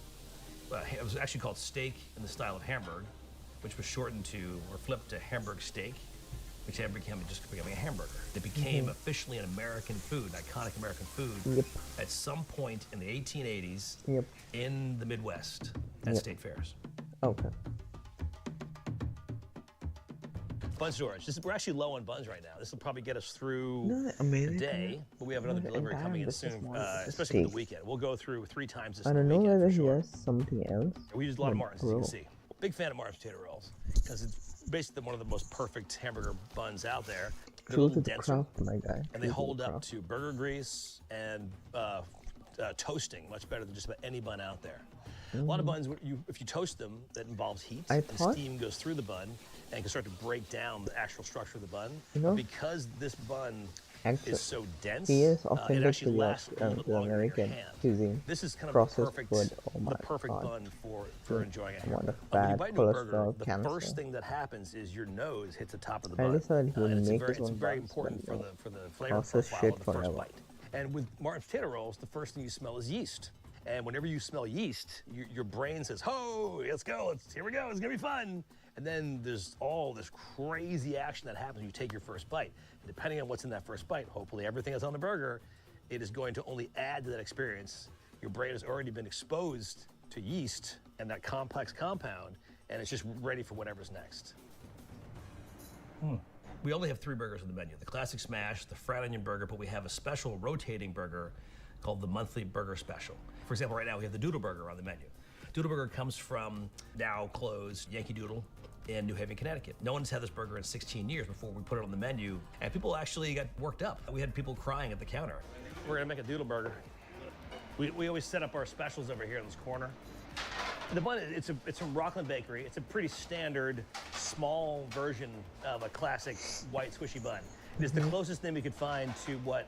Speaker 9: It was actually called steak in the style of Hamburg, which was shortened to, or flipped to Hamburg steak, which then became a hamburger. It became officially an American food, an iconic American food, at some point in the 1880s in the Midwest at state fairs.
Speaker 5: Okay.
Speaker 9: Bun storage. We're actually low on buns right now. This will probably get us through
Speaker 5: No,
Speaker 9: the
Speaker 5: America,
Speaker 9: day, but we have another
Speaker 5: the
Speaker 9: delivery
Speaker 5: entire
Speaker 9: coming in
Speaker 5: business
Speaker 9: soon,
Speaker 5: model is
Speaker 9: especially for the
Speaker 5: steak.
Speaker 9: weekend. We'll go through 3 times this
Speaker 5: I don't know
Speaker 9: weekend
Speaker 5: whether
Speaker 9: for
Speaker 5: he
Speaker 9: sure.
Speaker 5: has something else.
Speaker 9: We use a lot of
Speaker 5: but
Speaker 9: Martin's, as you
Speaker 5: bro,
Speaker 9: can see. Big fan of Martin's potato rolls because it's basically one of the most perfect hamburger buns out there. They're a
Speaker 5: True
Speaker 9: little
Speaker 5: to the
Speaker 9: denser,
Speaker 5: craft, my guy.
Speaker 9: and they
Speaker 5: True to
Speaker 9: hold
Speaker 5: the
Speaker 9: up
Speaker 5: craft.
Speaker 9: to burger grease and toasting much better than just about any bun out there. A lot of buns, if you toast them, that involves heat,
Speaker 5: I
Speaker 9: and
Speaker 5: thought-
Speaker 9: steam goes through the bun and can start to break down the actual structure of the bun.
Speaker 5: You know,
Speaker 9: Because this bun
Speaker 5: Actually,
Speaker 9: is so dense,
Speaker 5: he is
Speaker 9: it
Speaker 5: offended
Speaker 9: actually
Speaker 5: to the
Speaker 9: lasts a little bit
Speaker 5: the
Speaker 9: longer in your
Speaker 5: American
Speaker 9: hand.
Speaker 5: cuisine.
Speaker 9: This is kind of
Speaker 5: processed
Speaker 9: the perfect,
Speaker 5: food. Oh my
Speaker 9: the perfect
Speaker 5: God.
Speaker 9: bun for enjoying a
Speaker 5: amount
Speaker 9: hamburger.
Speaker 5: of
Speaker 9: When you
Speaker 5: fat,
Speaker 9: bite into a burger,
Speaker 5: cholesterol,
Speaker 9: the
Speaker 5: cancer.
Speaker 9: first thing that happens is your nose hits the top of the
Speaker 5: I
Speaker 9: bun.
Speaker 5: decided he would
Speaker 9: and it's
Speaker 5: make
Speaker 9: very,
Speaker 5: his
Speaker 9: it's
Speaker 5: own
Speaker 9: very
Speaker 5: buns,
Speaker 9: important
Speaker 5: but,
Speaker 9: for the flavor
Speaker 5: processed
Speaker 9: profile
Speaker 5: shit
Speaker 9: of the first
Speaker 5: forever.
Speaker 9: bite. And with Martin's potato rolls, the first thing you smell is yeast. And whenever you smell yeast, your brain says, "Ho, let's go! Here we go! It's gonna be fun!" And then there's all this crazy action that happens when you take your first bite. And depending on what's in that first bite, hopefully everything that's on the burger, it is going to only add to that experience. Your brain has already been exposed to yeast and that complex compound, and it's just ready for whatever's next. We only have 3 burgers on the menu: the classic smash, the fried onion burger, but we have a special rotating burger called the monthly burger special. For example, right now we have the Doodle Burger on the menu. Doodle Burger comes from now closed Yankee Doodle in New Haven, Connecticut. No one's had this burger in 16 years before we put it on the menu, and people actually got worked up. We had people crying at the counter. We're gonna make a Doodle Burger. We always set up our specials over here in this corner. The bun, it's from Rockland Bakery. It's a pretty standard, small version of a classic white squishy bun. It is the closest thing we could find to what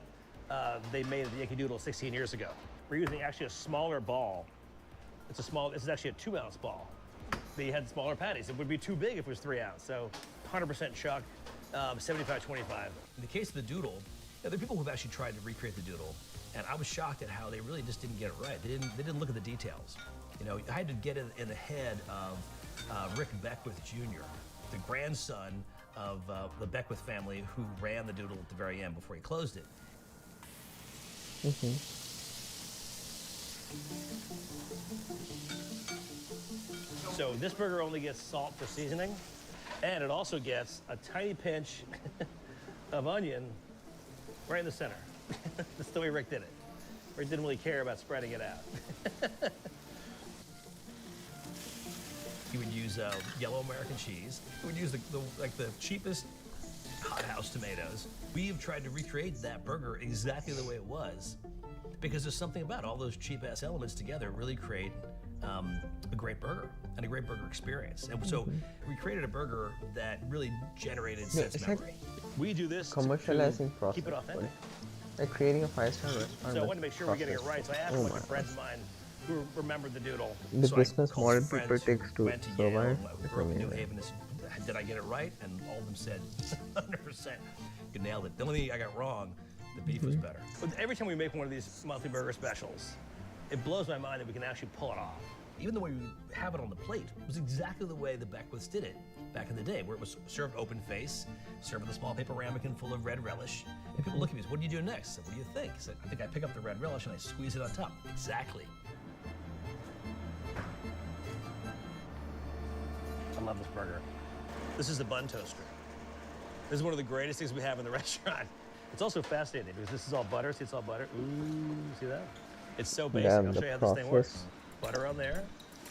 Speaker 9: they made at the Yankee Doodle 16 years ago. We're using actually a smaller ball. This is actually a 2-ounce ball. They had smaller patties. It would be too big if it was 3 ounce. So 100% chuck, 75-25. In the case of the Doodle, there are people who've actually tried to recreate the Doodle, and I was shocked at how they really just didn't get it right. They didn't look at the details. You know, I had to get in the head of Rick Beckwith Jr., the grandson of the Beckwith family who ran the Doodle at the very end before he closed it. So this burger only gets salt for seasoning, and it also gets a tiny pinch of onion right in the center. That's the way Rick did it. Rick didn't really care about spreading it out. He would use yellow American cheese. He would use the cheapest hothouse tomatoes. We've tried to recreate that burger exactly the way it was, because there's something about all those cheap-ass elements together really create a great burger and a great burger experience. And so we created a burger that really generated sense
Speaker 5: it's like
Speaker 9: memory. We do this
Speaker 5: commercializing
Speaker 9: to
Speaker 5: process
Speaker 9: keep it authentic.
Speaker 5: like creating a 5-star restaurant.
Speaker 9: So I wanted to make sure we're getting it right. So I asked a bunch
Speaker 5: my
Speaker 9: of friends of mine who remembered the Doodle.
Speaker 5: The
Speaker 9: So I
Speaker 5: business
Speaker 9: called
Speaker 5: model
Speaker 9: some
Speaker 5: people
Speaker 9: friends who
Speaker 5: takes to
Speaker 9: went
Speaker 5: survive
Speaker 9: Yale,
Speaker 5: is
Speaker 9: who grew up in New
Speaker 5: amazing.
Speaker 9: Haven. Did I get it right? And all of them said 100%. You nailed it. The only thing I got wrong, the beef was better. But every time we make one of these monthly burger specials, it blows my mind that we can actually pull it off. Even the way we have it on the plate was exactly the way the Beckwiths did it back in the day, where it was served open face, served with a small paper ramekin full of red relish. And people look at me and say, "What do you do next?" I said, "What do you think?" I said, "I think I pick up the red relish and I squeeze it on top." Exactly. I love this burger. This is the bun toaster. This is one of the greatest things we have in the restaurant. It's also fascinating because this is all butter. See, it's all butter. Ooh, see that? It's so basic.
Speaker 5: Damn,
Speaker 9: I'll
Speaker 5: the
Speaker 9: show you how this thing works.
Speaker 5: process.
Speaker 9: Butter on there.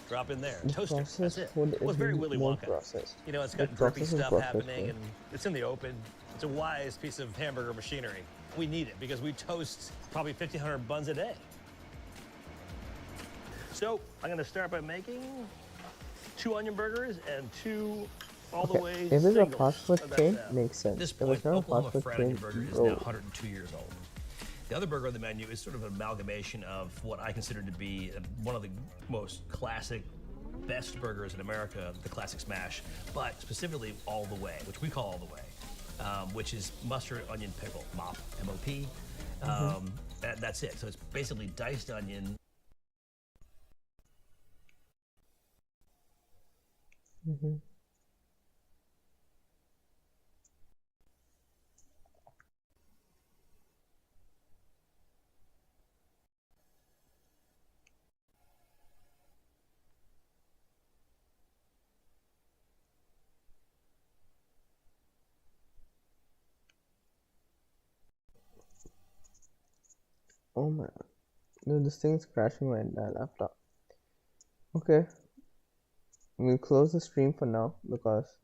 Speaker 9: drop in there.
Speaker 5: The
Speaker 9: Toaster, that's
Speaker 5: processed
Speaker 9: it.
Speaker 5: food
Speaker 9: Well, it's very
Speaker 5: isn't
Speaker 9: Willy
Speaker 5: more
Speaker 9: Wonka.
Speaker 5: processed.
Speaker 9: You know, it's
Speaker 5: The
Speaker 9: got drippy
Speaker 5: process is
Speaker 9: stuff
Speaker 5: processed
Speaker 9: happening,
Speaker 5: food.
Speaker 9: and it's in the open. It's a wise piece of hamburger machinery. We need it because we toast probably 1,500 buns a day. So I'm gonna start by making 2 onion burgers and 2 all the way
Speaker 5: If it's a
Speaker 9: singles.
Speaker 5: fast food
Speaker 9: How'd that
Speaker 5: chain,
Speaker 9: sound?
Speaker 5: makes sense.
Speaker 9: At this
Speaker 5: If
Speaker 9: point,
Speaker 5: it's not a
Speaker 9: Oklahoma
Speaker 5: fast food
Speaker 9: Fried
Speaker 5: chain,
Speaker 9: Onion Burger is
Speaker 5: bro.
Speaker 9: now 102 years old. The other burger on the menu is sort of an amalgamation of what I consider to be one of the most classic, best burgers in America, the Classic Smash, but specifically All the Way, which we call All the Way, which is mustard onion pickle, MOP, M-O-P. That's it. So it's basically diced onion.
Speaker 5: Oh my, dude, this thing's crashing my laptop. Okay, we'll close the stream for now because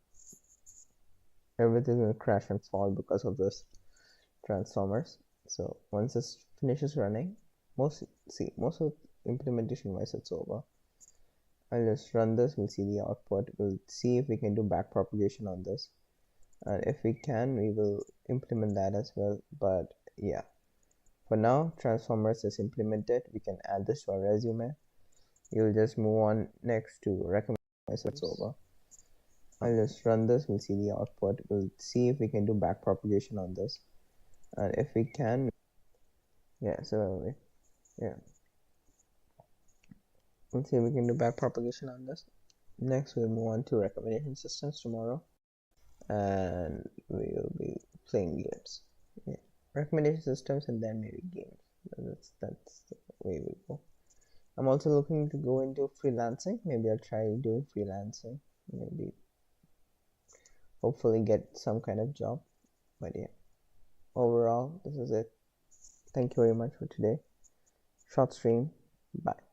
Speaker 5: everything will crash and fall because of this transformers. So once this finishes running, most of implementation wise it's over. I'll just run this, we'll see the output, we'll see if we can do back propagation on this, and if we can, we will implement that as well. But yeah, for now, transformers is implemented. We can add this to our resume. You'll just move on next to recommend it's over. I'll just run this, we'll see the output, we'll see if we can do back propagation on this, and if we can, yeah, so yeah, we'll see if we can do back propagation on this. Next we'll move on to recommendation systems tomorrow, and we'll be playing games. Yeah, recommendation systems and then maybe games. That's the way we go. I'm also looking to go into freelancing. Maybe I'll try doing freelancing, maybe hopefully get some kind of job. But yeah, overall this is it. Thank you very much for today. Short stream. Bye.